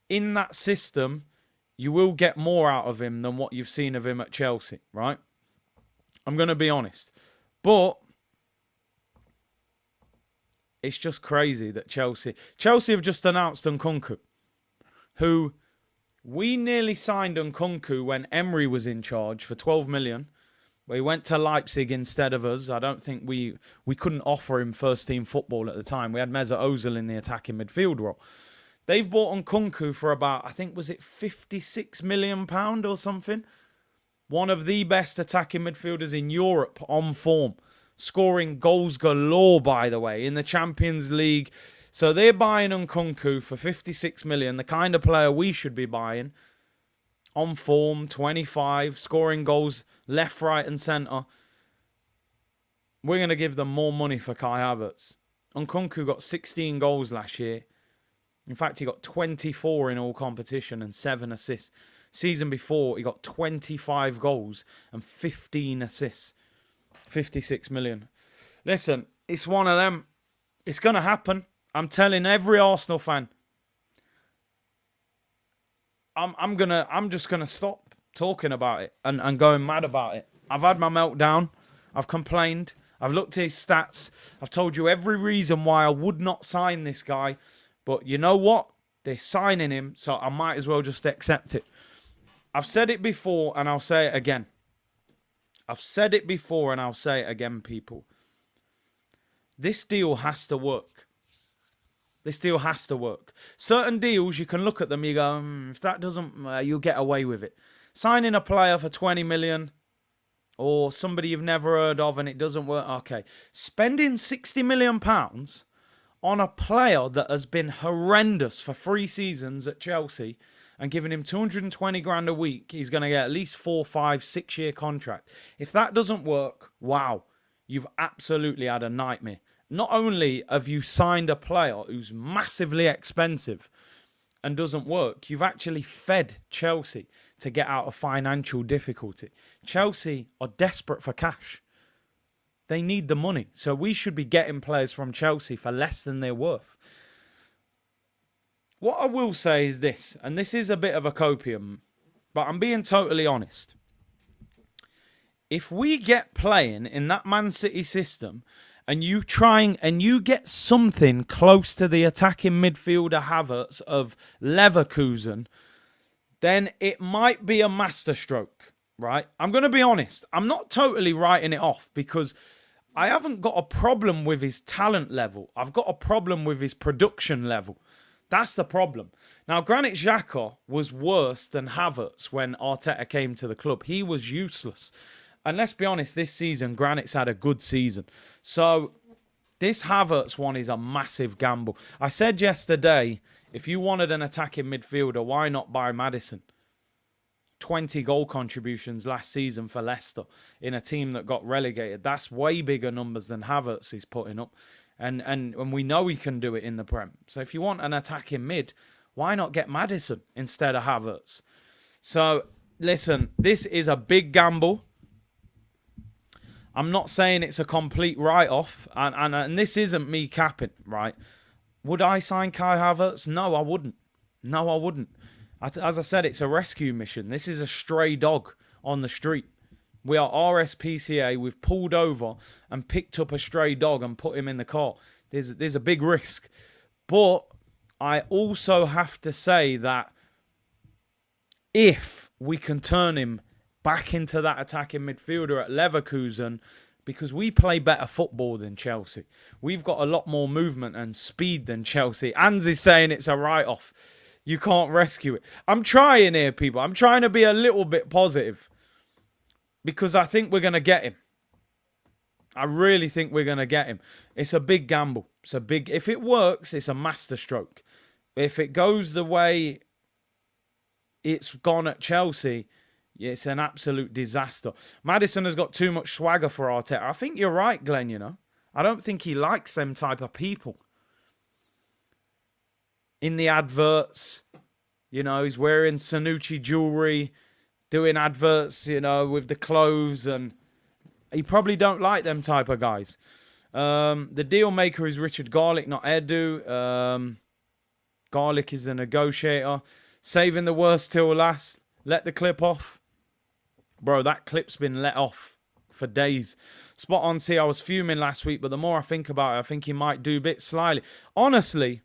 in that system, you will get more out of him than what you've seen of him at Chelsea, right? I'm going to be honest. But it's just crazy that Chelsea have just announced Nkunku, who we nearly signed Nkunku when Emery was in charge for 12 million. We went to Leipzig instead of us. I don't think we couldn't offer him first team football at the time. We had Mesut Ozil in the attacking midfield role. They've bought Nkunku for about, I think, was it £56 million or something? One of the best attacking midfielders in Europe on form. Scoring goals galore, by the way, in the Champions League. So they're buying Nkunku for 56 million, the kind of player we should be buying. On form, 25, scoring goals left, right, and centre. We're going to give them more money for Kai Havertz. Nkunku got 16 goals last year. In fact, he got 24 in all competition and 7 assists. Season before, he got 25 goals and 15 assists. 56 million. Listen, it's one of them. It's going to happen. I'm telling every Arsenal fan. I'm just gonna stop talking about it and going mad about it. I've had my meltdown. I've complained. I've looked at his stats. I've told you every reason why I would not sign this guy. But you know what? They're signing him, so I might as well just accept it. I've said it before and I'll say it again. I've said it before and I'll say it again, people. This deal has to work. This deal has to work. Certain deals, you can look at them, you go, if that doesn't, you'll get away with it. Signing a player for 20 million or somebody you've never heard of and it doesn't work, okay. Spending £60 million on a player that has been horrendous for 3 seasons at Chelsea and giving him 220 grand a week, he's going to get at least 4, 5, 6 year contract. If that doesn't work, wow, you've absolutely had a nightmare. Not only have you signed a player who's massively expensive and doesn't work, you've actually fed Chelsea to get out of financial difficulty. Chelsea are desperate for cash. They need the money. So we should be getting players from Chelsea for less than they're worth. What I will say is this, and this is a bit of a copium, but I'm being totally honest. If we get playing in that Man City system and you get something close to the attacking midfielder Havertz of Leverkusen, then it might be a masterstroke, right? I'm going to be honest. I'm not totally writing it off because I haven't got a problem with his talent level. I've got a problem with his production level. That's the problem. Now, Granit Xhaka was worse than Havertz when Arteta came to the club. He was useless. And let's be honest, this season, Granit's had a good season. So this Havertz one is a massive gamble. I said yesterday, if you wanted an attacking midfielder, why not buy Maddison? 20 goal contributions last season for Leicester in a team that got relegated. That's way bigger numbers than Havertz is putting up. And we know he can do it in the Prem. So if you want an attacking mid, why not get Maddison instead of Havertz? So listen, this is a big gamble. I'm not saying it's a complete write-off, and this isn't me capping, right? Would I sign Kai Havertz? No, I wouldn't. No, I wouldn't. As I said, it's a rescue mission. This is a stray dog on the street. We are RSPCA. We've pulled over and picked up a stray dog and put him in the car. There's a big risk. But I also have to say that if we can turn him back into that attacking midfielder at Leverkusen, because we play better football than Chelsea. We've got a lot more movement and speed than Chelsea. Ans is saying it's a write-off. You can't rescue it. I'm trying here, people. I'm trying to be a little bit positive because I think we're going to get him. I really think we're going to get him. It's a big gamble. If it works, it's a masterstroke. If it goes the way it's gone at Chelsea, it's an absolute disaster. Maddison has got too much swagger for Arteta. I think you're right, Glenn, you know. I don't think he likes them type of people. In the adverts, you know, he's wearing Sanucci jewellery, doing adverts, you know, with the clothes, and he probably don't like them type of guys. The deal maker is Richard Garlick, not Edu. Garlick is the negotiator. Saving the worst till last. Let the clip off. Bro, that clip's been let off for days. Spot on, see, I was fuming last week, but the more I think about it, I think he might do a bit slyly. Honestly,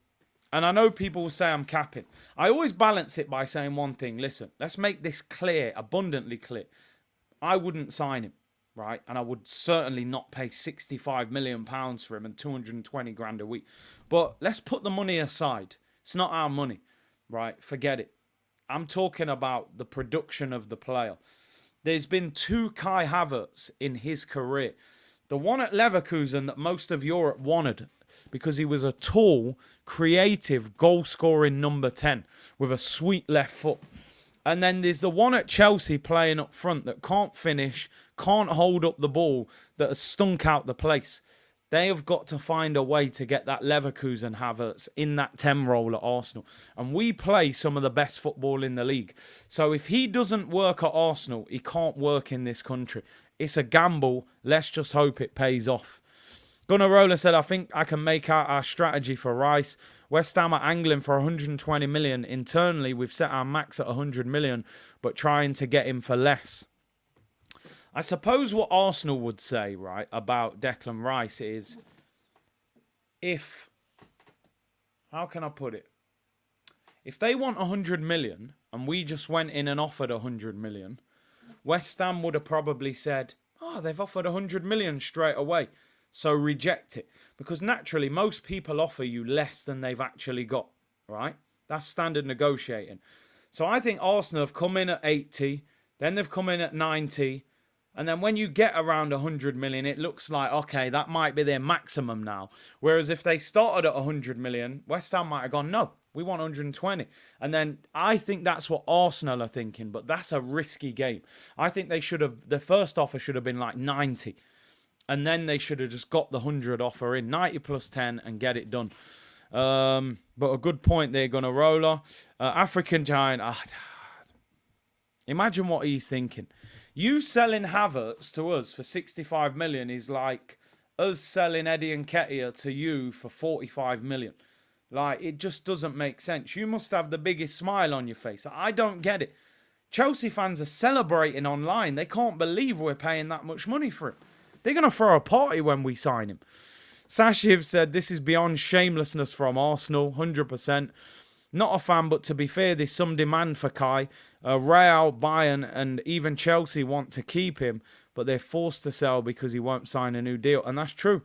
and I know people will say I'm capping, I always balance it by saying one thing. Listen, let's make this clear, abundantly clear. I wouldn't sign him, right? And I would certainly not pay £65 million for him and 220 grand a week. But let's put the money aside. It's not our money, right? Forget it. I'm talking about the production of the player. There's been 2 Kai Havertz in his career. The one at Leverkusen that most of Europe wanted because he was a tall, creative, goal-scoring number 10 with a sweet left foot. And then there's the one at Chelsea playing up front that can't finish, can't hold up the ball, that has stunk out the place. They have got to find a way to get that Leverkusen Havertz in that 10 role at Arsenal. And we play some of the best football in the league. So if he doesn't work at Arsenal, he can't work in this country. It's a gamble. Let's just hope it pays off. Gunnar Roller said, I think I can make out our strategy for Rice. West Ham are angling for 120 million. Internally, we've set our max at 100 million, but trying to get him for less. I suppose what Arsenal would say, right, about Declan Rice is, how can I put it? If they want 100 million and we just went in and offered 100 million, West Ham would have probably said, oh, they've offered 100 million straight away, so reject it. Because naturally, most people offer you less than they've actually got, right? That's standard negotiating. So I think Arsenal have come in at 80, then they've come in at 90, and then when you get around 100 million, it looks like, okay, that might be their maximum now. Whereas if they started at 100 million, West Ham might have gone, no, we want 120. And then I think that's what Arsenal are thinking, but that's a risky game. I think they should have, the first offer should have been like 90. And then they should have just got the 100 offer in, 90 plus 10, and get it done. But a good point there, Gunnar Roller. African Giant, imagine what he's thinking. You selling Havertz to us for 65 million is like us selling Eddie Nketiah to you for 45 million. Like, it just doesn't make sense. You must have the biggest smile on your face. I don't get it. Chelsea fans are celebrating online. They can't believe we're paying that much money for him. They're going to throw a party when we sign him. Sashiv said, this is beyond shamelessness from Arsenal, 100%. Not a fan, but to be fair, there's some demand for Kai. Real, Bayern, and even Chelsea want to keep him, but they're forced to sell because he won't sign a new deal. And that's true.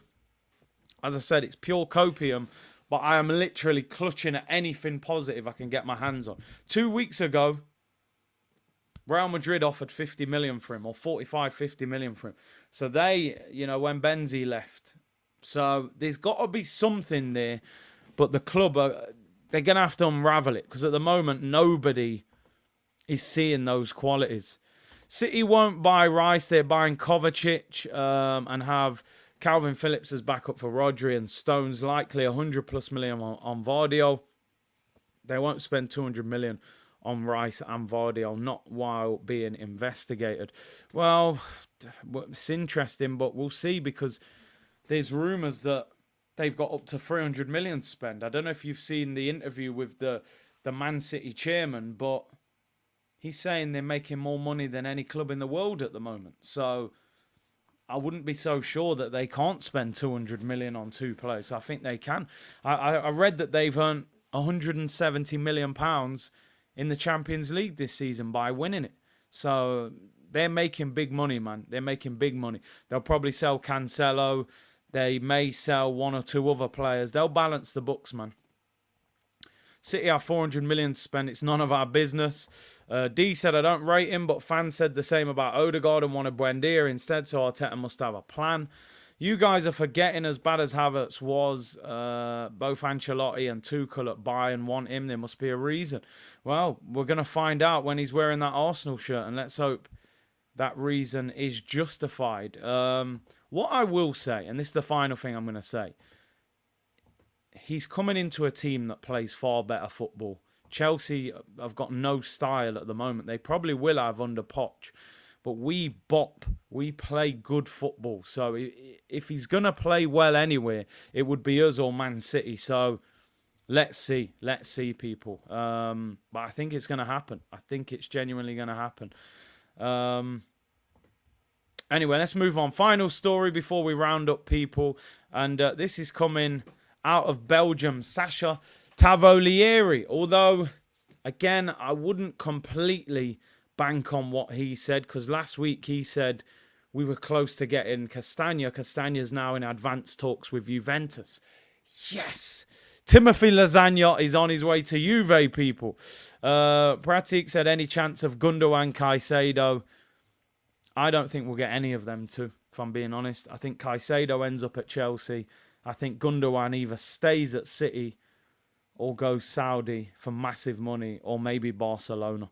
As I said, it's pure copium, but I am literally clutching at anything positive I can get my hands on. 2 weeks ago, Real Madrid offered 50 million for him, or 45, 50 million for him. So they, when Benzi left. So there's got to be something there, but the club, they're going to have to unravel it, because at the moment, nobody is seeing those qualities. City won't buy Rice. They're buying Kovacic and have Calvin Phillips as backup for Rodri, and Stones likely 100 plus million on Vardio. They won't spend 200 million on Rice and Vardio, not while being investigated. Well, it's interesting, but we'll see, because there's rumours that they've got up to 300 million to spend. I don't know if you've seen the interview with the Man City chairman, but he's saying they're making more money than any club in the world at the moment. So I wouldn't be so sure that they can't spend 200 million on 2 players. I think they can. I read that they've earned 170 million pounds in the Champions League this season by winning it. So they're making big money, man. They're making big money. They'll probably sell Cancelo. They may sell 1 or 2 other players. They'll balance the books, man. City have 400 million to spend. It's none of our business. D said, I don't rate him, but fans said the same about Odegaard and wanted Buendia instead, so Arteta must have a plan. You guys are forgetting, as bad as Havertz was, both Ancelotti and Tuchel at Bayern want him. There must be a reason. Well, we're going to find out when he's wearing that Arsenal shirt, and let's hope that reason is justified. What I will say, and this is the final thing I'm going to say, he's coming into a team that plays far better football. Chelsea have got no style at the moment. They probably will have under Poch. But we play good football. So if he's going to play well anywhere, it would be us or Man City. So let's see, people. But I think it's going to happen. I think it's genuinely going to happen. Anyway, let's move on. Final story before we round up, people. And this is coming out of Belgium. Sasha Tavolieri. Although, again, I wouldn't completely bank on what he said, because last week he said we were close to getting Castagna. Castagna's now in advanced talks with Juventus. Yes! Timothy Lasagna is on his way to Juve, people. Pratik said, any chance of Gundogan, Caicedo? I don't think we'll get any of them two, if I'm being honest. I think Caicedo ends up at Chelsea. I think Gundogan either stays at City or goes Saudi for massive money, or maybe Barcelona.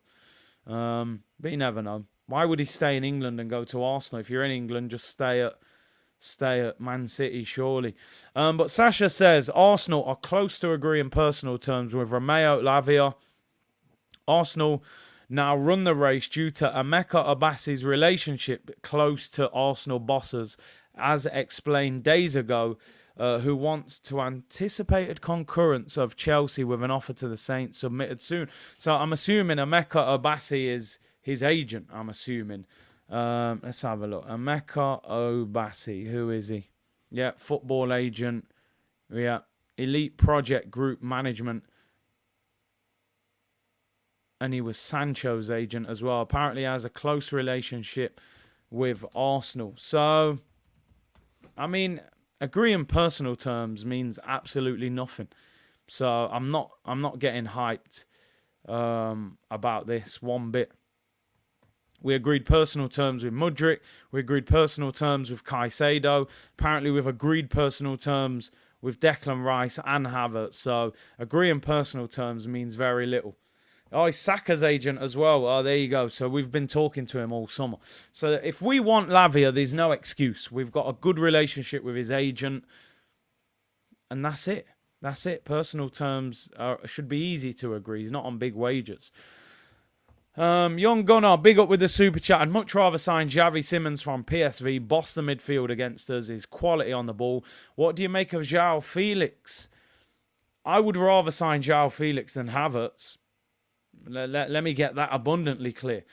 But you never know. Why would he stay in England and go to Arsenal? If you're in England, just stay at Man City, surely. But Sasha says, Arsenal are close to agreeing personal terms with Romeo Lavia. Arsenal now run the race due to Emeka Abassi's relationship close to Arsenal bosses, as explained days ago, who wants to anticipated concurrence of Chelsea with an offer to the Saints submitted soon. So I'm assuming Emeka Abassi is his agent, I'm assuming. Let's have a look. Emeka Obasi, who is he? Yeah, football agent. Yeah, Elite Project Group Management. And he was Sancho's agent as well. Apparently has a close relationship with Arsenal. So, I mean, agreeing personal terms means absolutely nothing. So I'm not getting hyped about this one bit. We agreed personal terms with Mudryk. We agreed personal terms with Caicedo. Apparently we've agreed personal terms with Declan Rice and Havertz. So agreeing personal terms means very little. Oh, he's Saka's agent as well. Oh, there you go. So we've been talking to him all summer. So if we want Lavia, there's no excuse. We've got a good relationship with his agent. And that's it. That's it. Personal terms should be easy to agree. He's not on big wages. Young Gunnar, big up with the super chat. I'd much rather sign Xavi Simons from PSV. Boss the midfield against us. His quality on the ball. What do you make of João Felix? I would rather sign João Felix than Havertz. Let me get that abundantly clear.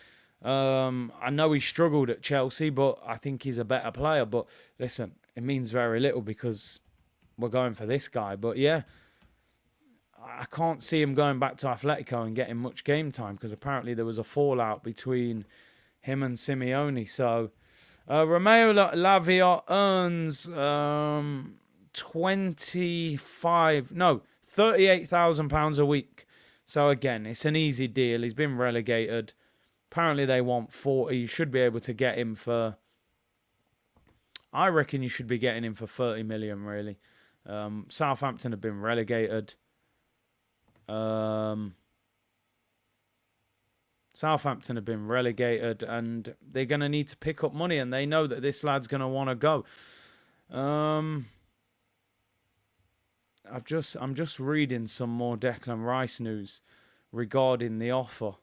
I know he struggled at Chelsea, but I think he's a better player. But listen, it means very little because we're going for this guy. But yeah, I can't see him going back to Atletico and getting much game time because apparently there was a fallout between him and Simeone. So Romeo Lavia earns £38,000 a week. So again, it's an easy deal. He's been relegated. Apparently they want 40. You should be able to get him for... I reckon you should be getting him for 30 million, really. Southampton have been relegated. Southampton have been relegated and they're going to need to pick up money and they know that this lad's going to want to go. I'm just reading some more Declan Rice news regarding the offer.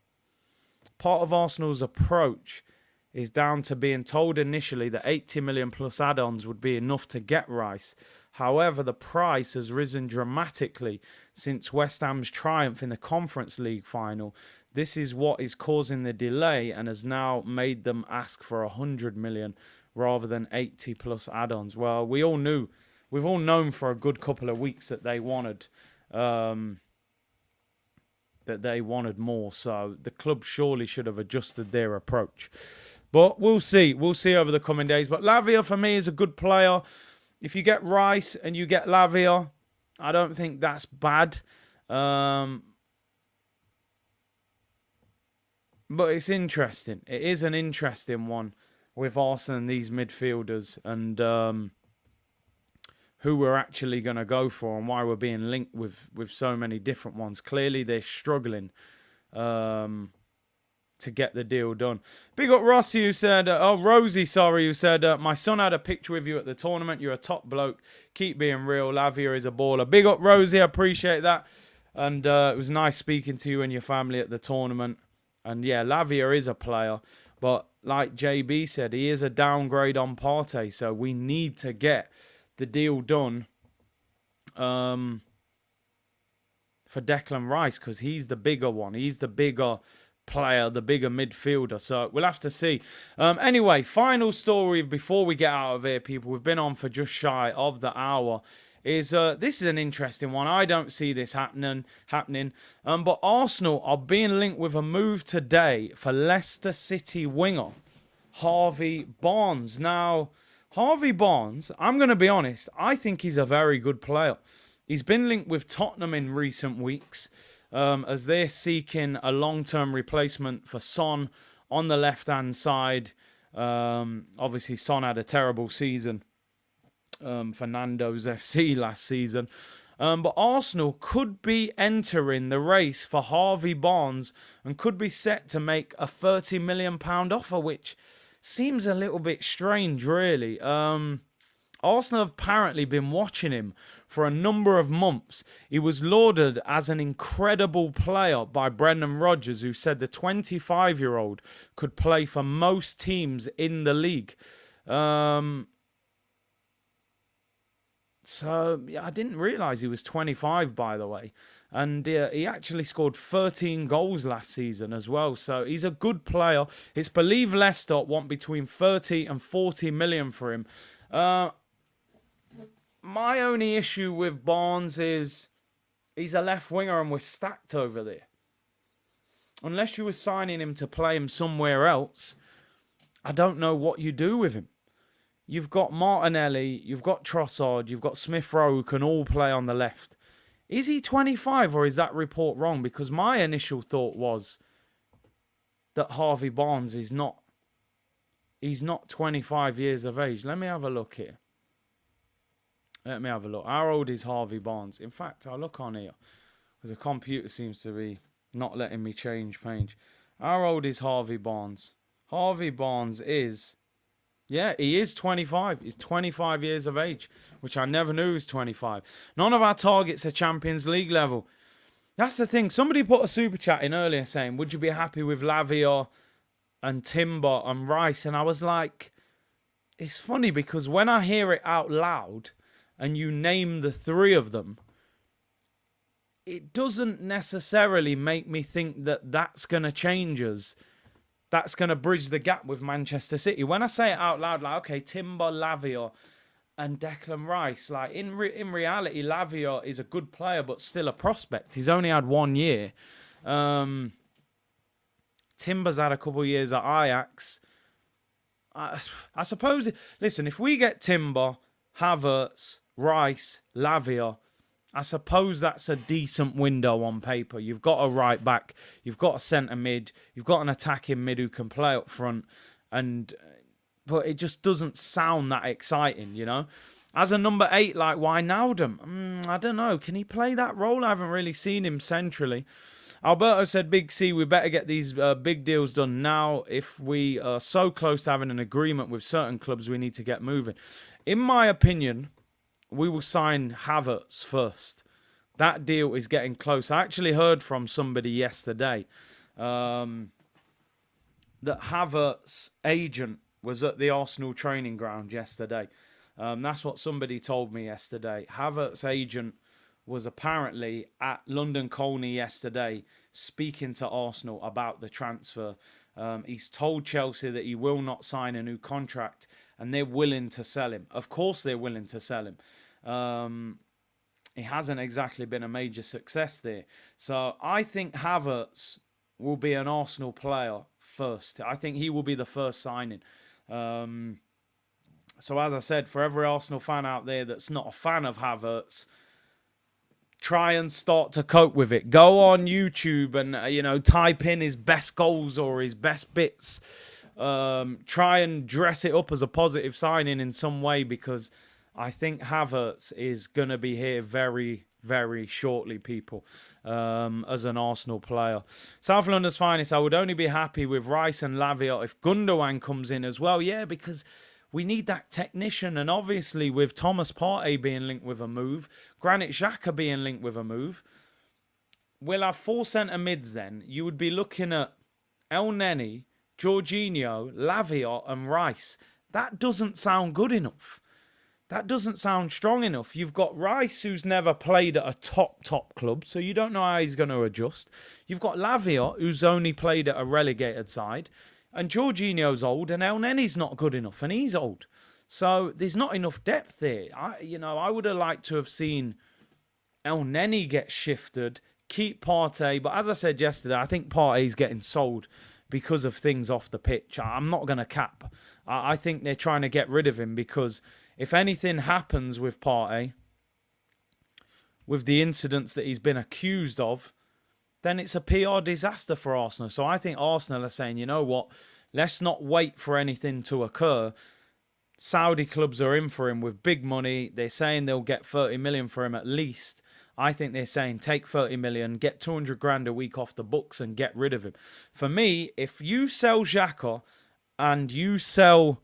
Part of Arsenal's approach is down to being told initially that 80 million plus add-ons would be enough to get Rice. However, the price has risen dramatically since West Ham's triumph in the Conference League final. This is what is causing the delay and has now made them ask for 100 million rather than 80 plus add-ons. Well, we've all known for a good couple of weeks that they wanted more. So the club surely should have adjusted their approach. But we'll see. We'll see over the coming days. But Lavia for me is a good player. If you get Rice and you get Lavia, I don't think that's bad. But it's interesting. It is an interesting one with Arsenal and these midfielders and who we're actually going to go for and why we're being linked with so many different ones. Clearly, they're struggling to get the deal done. Big up Rossi, who said, Rosie, sorry, who said, my son had a picture with you at the tournament. You're a top bloke. Keep being real. Lavia is a baller. Big up Rosie, I appreciate that. And it was nice speaking to you and your family at the tournament. And yeah, Lavia is a player. But like JB said, he is a downgrade on Partey. So we need to get the deal done for Declan Rice because he's the bigger one. He's the bigger player, the bigger midfielder. So we'll have to see. Anyway, final story before we get out of here, people. We've been on for just shy of the hour. This is an interesting one. I don't see this happening. But Arsenal are being linked with a move today for Leicester City winger Harvey Barnes. Now, Harvey Barnes, I'm going to be honest, I think he's a very good player. He's been linked with Tottenham in recent weeks as they're seeking a long-term replacement for Son on the left-hand side. Obviously, Son had a terrible season for Nando's FC last season. But Arsenal could be entering the race for Harvey Barnes and could be set to make a £30 million offer, which seems a little bit strange, really. Arsenal have apparently been watching him for a number of months. He was lauded as an incredible player by Brendan Rodgers, who said the 25-year-old could play for most teams in the league. So, yeah, I didn't realise he was 25, by the way. And he actually scored 13 goals last season as well. So he's a good player. It's believed Leicester want between 30 and 40 million for him. My only issue with Barnes is he's a left winger and we're stacked over there. Unless you were signing him to play him somewhere else, I don't know what you do with him. You've got Martinelli, you've got Trossard, you've got Smith Rowe who can all play on the left. Is he 25 or is that report wrong? Because my initial thought was that Harvey Barnes is not. He's not 25 years of age. Let me have a look here. Let me have a look. How old is Harvey Barnes? In fact, I'll look on here. Because the computer seems to be not letting me change page. How old is Harvey Barnes? Harvey Barnes is... Yeah, he is 25. He's 25 years of age, which I never knew he was 25. None of our targets are Champions League level. That's the thing. Somebody put a super chat in earlier saying, would you be happy with Lavia and Timber and Rice? And I was like, it's funny because when I hear it out loud and you name the three of them, it doesn't necessarily make me think that that's going to change us. That's going to bridge the gap with Manchester City. When I say it out loud, like, okay, Timber, Lavia, and Declan Rice, like, in reality, Lavia is a good player, but still a prospect. He's only had 1 year. Timber's had a couple of years at Ajax. I suppose, listen, if we get Timber, Havertz, Rice, Lavia, I suppose that's a decent window on paper. You've got a right back, you've got a centre mid, you've got an attacking mid who can play up front, but it just doesn't sound that exciting, you know. As a number 8 like Wijnaldum, I don't know. Can he play that role? I haven't really seen him centrally. Alberto said, Big C, we better get these big deals done now. If we are so close to having an agreement with certain clubs, we need to get moving. In my opinion, we will sign Havertz first. That deal is getting close. I actually heard from somebody yesterday that Havertz's agent was at the Arsenal training ground yesterday. That's what somebody told me yesterday. Havertz's agent was apparently at London Colney yesterday speaking to Arsenal about the transfer. He's told Chelsea that he will not sign a new contract and they're willing to sell him. Of course they're willing to sell him. He hasn't exactly been a major success there. So I think Havertz will be an Arsenal player first. I think he will be the first signing. So as I said, for every Arsenal fan out there that's not a fan of Havertz, try and start to cope with it. Go on YouTube and, type in his best goals or his best bits. Try and dress it up as a positive signing in some way, because I think Havertz is going to be here very, very shortly, people, as an Arsenal player. South London's finest, I would only be happy with Rice and Lavia if Gundogan comes in as well. Yeah, because we need that technician. And obviously with Thomas Partey being linked with a move, Granit Xhaka being linked with a move, we'll have 4 centre mids then. You would be looking at El Neni, Jorginho, Lavia and Rice. That doesn't sound good enough. That doesn't sound strong enough. You've got Rice, who's never played at a top club, so you don't know how he's going to adjust. You've got Lavia, who's only played at a relegated side, and Jorginho's old, and El Neni's not good enough, and he's old. So there's not enough depth there. I would have liked to have seen El Neni get shifted, keep Partey, but as I said yesterday, I think Partey's getting sold because of things off the pitch. I'm not going to cap. I think they're trying to get rid of him because if anything happens with Partey, with the incidents that he's been accused of, then it's a PR disaster for Arsenal. So I think Arsenal are saying, you know what, let's not wait for anything to occur. Saudi clubs are in for him with big money. They're saying they'll get 30 million for him at least. I think they're saying take 30 million, get 200 grand a week off the books and get rid of him. For me, if you sell Xhaka and you sell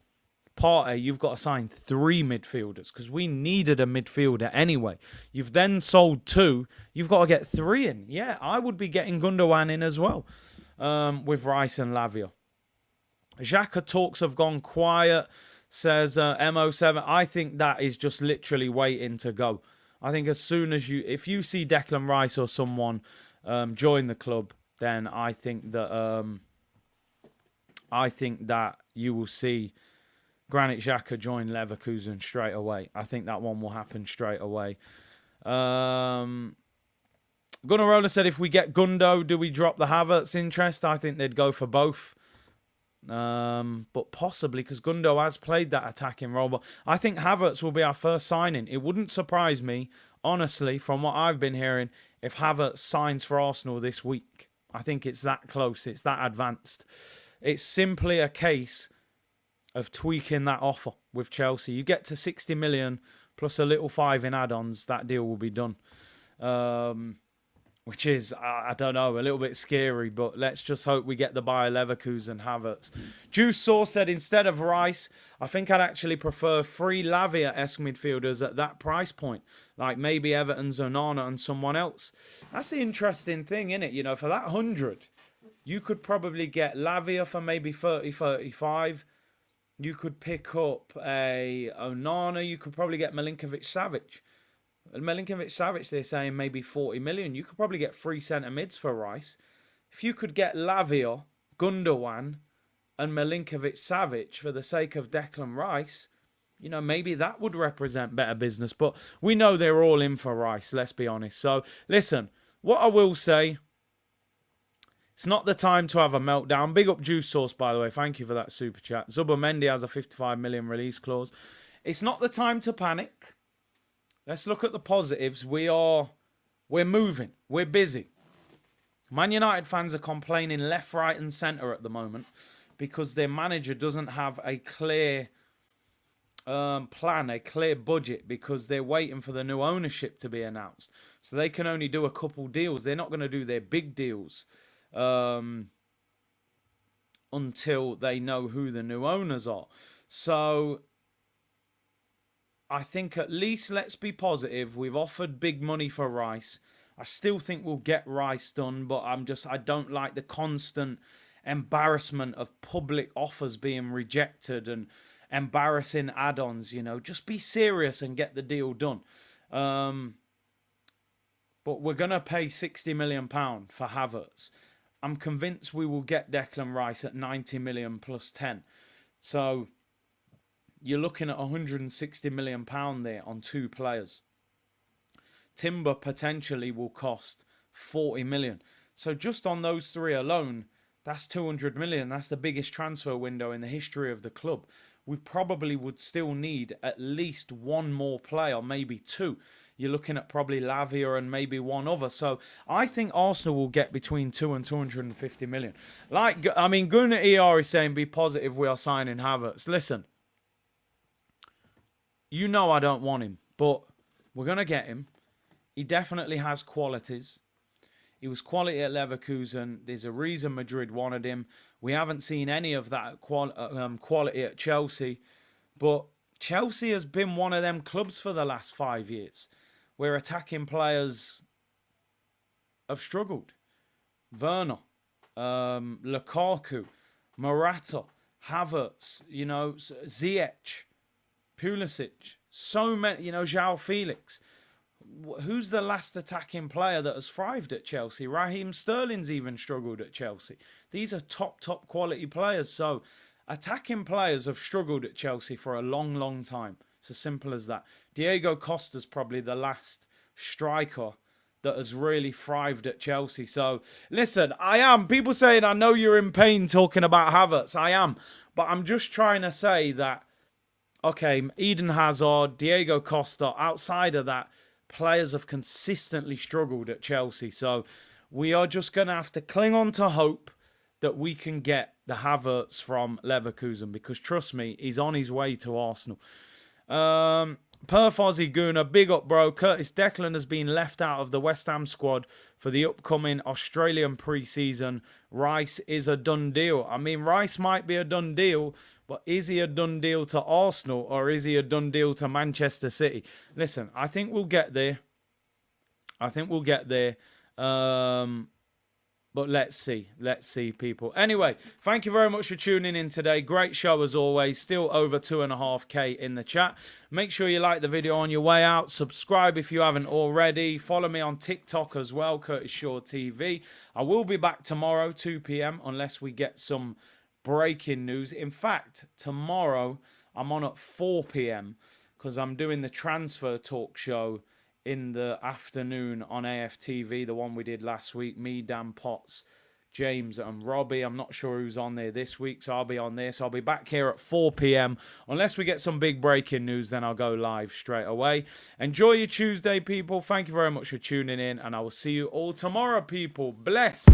Partey, you've got to sign 3 midfielders because we needed a midfielder anyway. You've then sold 2. You've got to get 3 in. Yeah, I would be getting Gundogan in as well with Rice and Lavia. Xhaka talks have gone quiet, says MO7. I think that is just literally waiting to go. I think as soon as if you see Declan Rice or someone join the club, then I think that you will see Granit Xhaka join Leverkusen straight away. I think that one will happen straight away. Gunnarola said, if we get Gundo, do we drop the Havertz interest? I think they'd go for both. But possibly because Gundo has played that attacking role. But I think Havertz will be our first signing. It wouldn't surprise me, honestly, from what I've been hearing, if Havertz signs for Arsenal this week. I think it's that close. It's that advanced. It's simply a case of tweaking that offer with Chelsea. You get to 60 million plus a little 5 in add-ons, that deal will be done. Which is, I don't know, a little bit scary, but let's just hope we get the Bayer Leverkusen Havertz. Juice Sauce said, instead of Rice, I think I'd actually prefer 3 Lavia-esque midfielders at that price point, like maybe Everton, Zonana and someone else. That's the interesting thing, isn't it? You know, for that 100, you could probably get Lavia for maybe 30, 35. You could pick up a Onana. You could probably get Milinkovic-Savic. Milinkovic-Savic, they're saying maybe 40 million. You could probably get 3 centre mids for Rice. If you could get Lavia, Gundogan, and Milinkovic-Savic for the sake of Declan Rice, you know, maybe that would represent better business. But we know they're all in for Rice, let's be honest. So, listen, what I will say, it's not the time to have a meltdown. Big up Juice Sauce, by the way. Thank you for that super chat. Zubomendi has a 55 million release clause. It's not the time to panic. Let's look at the positives. We're moving. We're busy. Man United fans are complaining left, right and centre at the moment because their manager doesn't have a clear plan, a clear budget, because they're waiting for the new ownership to be announced. So they can only do a couple deals. They're not going to do their big deals until they know who the new owners are. So I think at least let's be positive. We've offered big money for Rice. I still think we'll get Rice done, but I don't like the constant embarrassment of public offers being rejected and embarrassing add-ons. You know, just be serious and get the deal done. But we're going to pay £60 million for Havertz. I'm convinced we will get Declan Rice at 90 million plus 10. So you're looking at £160 million there on 2 players. Timber potentially will cost 40 million. So just on those 3 alone, that's 200 million. That's the biggest transfer window in the history of the club. We probably would still need at least 1 more player, maybe 2. You're looking at probably Lavia and maybe 1 other. So I think Arsenal will get between 2 and 250 million. Gunnar ER is saying be positive, we are signing Havertz. Listen, you know I don't want him, but we're going to get him. He definitely has qualities. He was quality at Leverkusen. There's a reason Madrid wanted him. We haven't seen any of that quality at Chelsea. But Chelsea has been one of them clubs for the last 5 years where attacking players have struggled. Werner, Lukaku, Morata, Havertz, Ziyech, Pulisic, so many, João Felix. Who's the last attacking player that has thrived at Chelsea? Raheem Sterling's even struggled at Chelsea. These are top quality players. So attacking players have struggled at Chelsea for a long, long time. It's as simple as that. Diego Costa's probably the last striker that has really thrived at Chelsea. So listen, people saying I know you're in pain talking about Havertz. I am. But I'm just trying to say that, okay, Eden Hazard, Diego Costa, outside of that, players have consistently struggled at Chelsea. So we are just going to have to cling on to hope that we can get the Havertz from Leverkusen, because trust me, he's on his way to Arsenal. Per Fozzie Guna, big up, bro. Curtis Declan has been left out of the West Ham squad for the upcoming Australian pre-season. Rice is a done deal. I mean, Rice might be a done deal, but is he a done deal to Arsenal, or is he a done deal to Manchester City? Listen, I think we'll get there. But let's see, people. Anyway, thank you very much for tuning in today. Great show as always. Still over 2.5K in the chat. Make sure you like the video on your way out. Subscribe if you haven't already. Follow me on TikTok as well, Curtis Shaw TV. I will be back tomorrow, 2 p.m, unless we get some breaking news. In fact, tomorrow I'm on at 4 p.m. because I'm doing the transfer talk show in the afternoon on AFTV, the one we did last week. Me, Dan Potts, James and Robbie. I'm not sure who's on there this week, so I'll be on there. So I'll be back here at 4 p.m. Unless we get some big breaking news, then I'll go live straight away. Enjoy your Tuesday, people. Thank you very much for tuning in, and I will see you all tomorrow, people. Bless.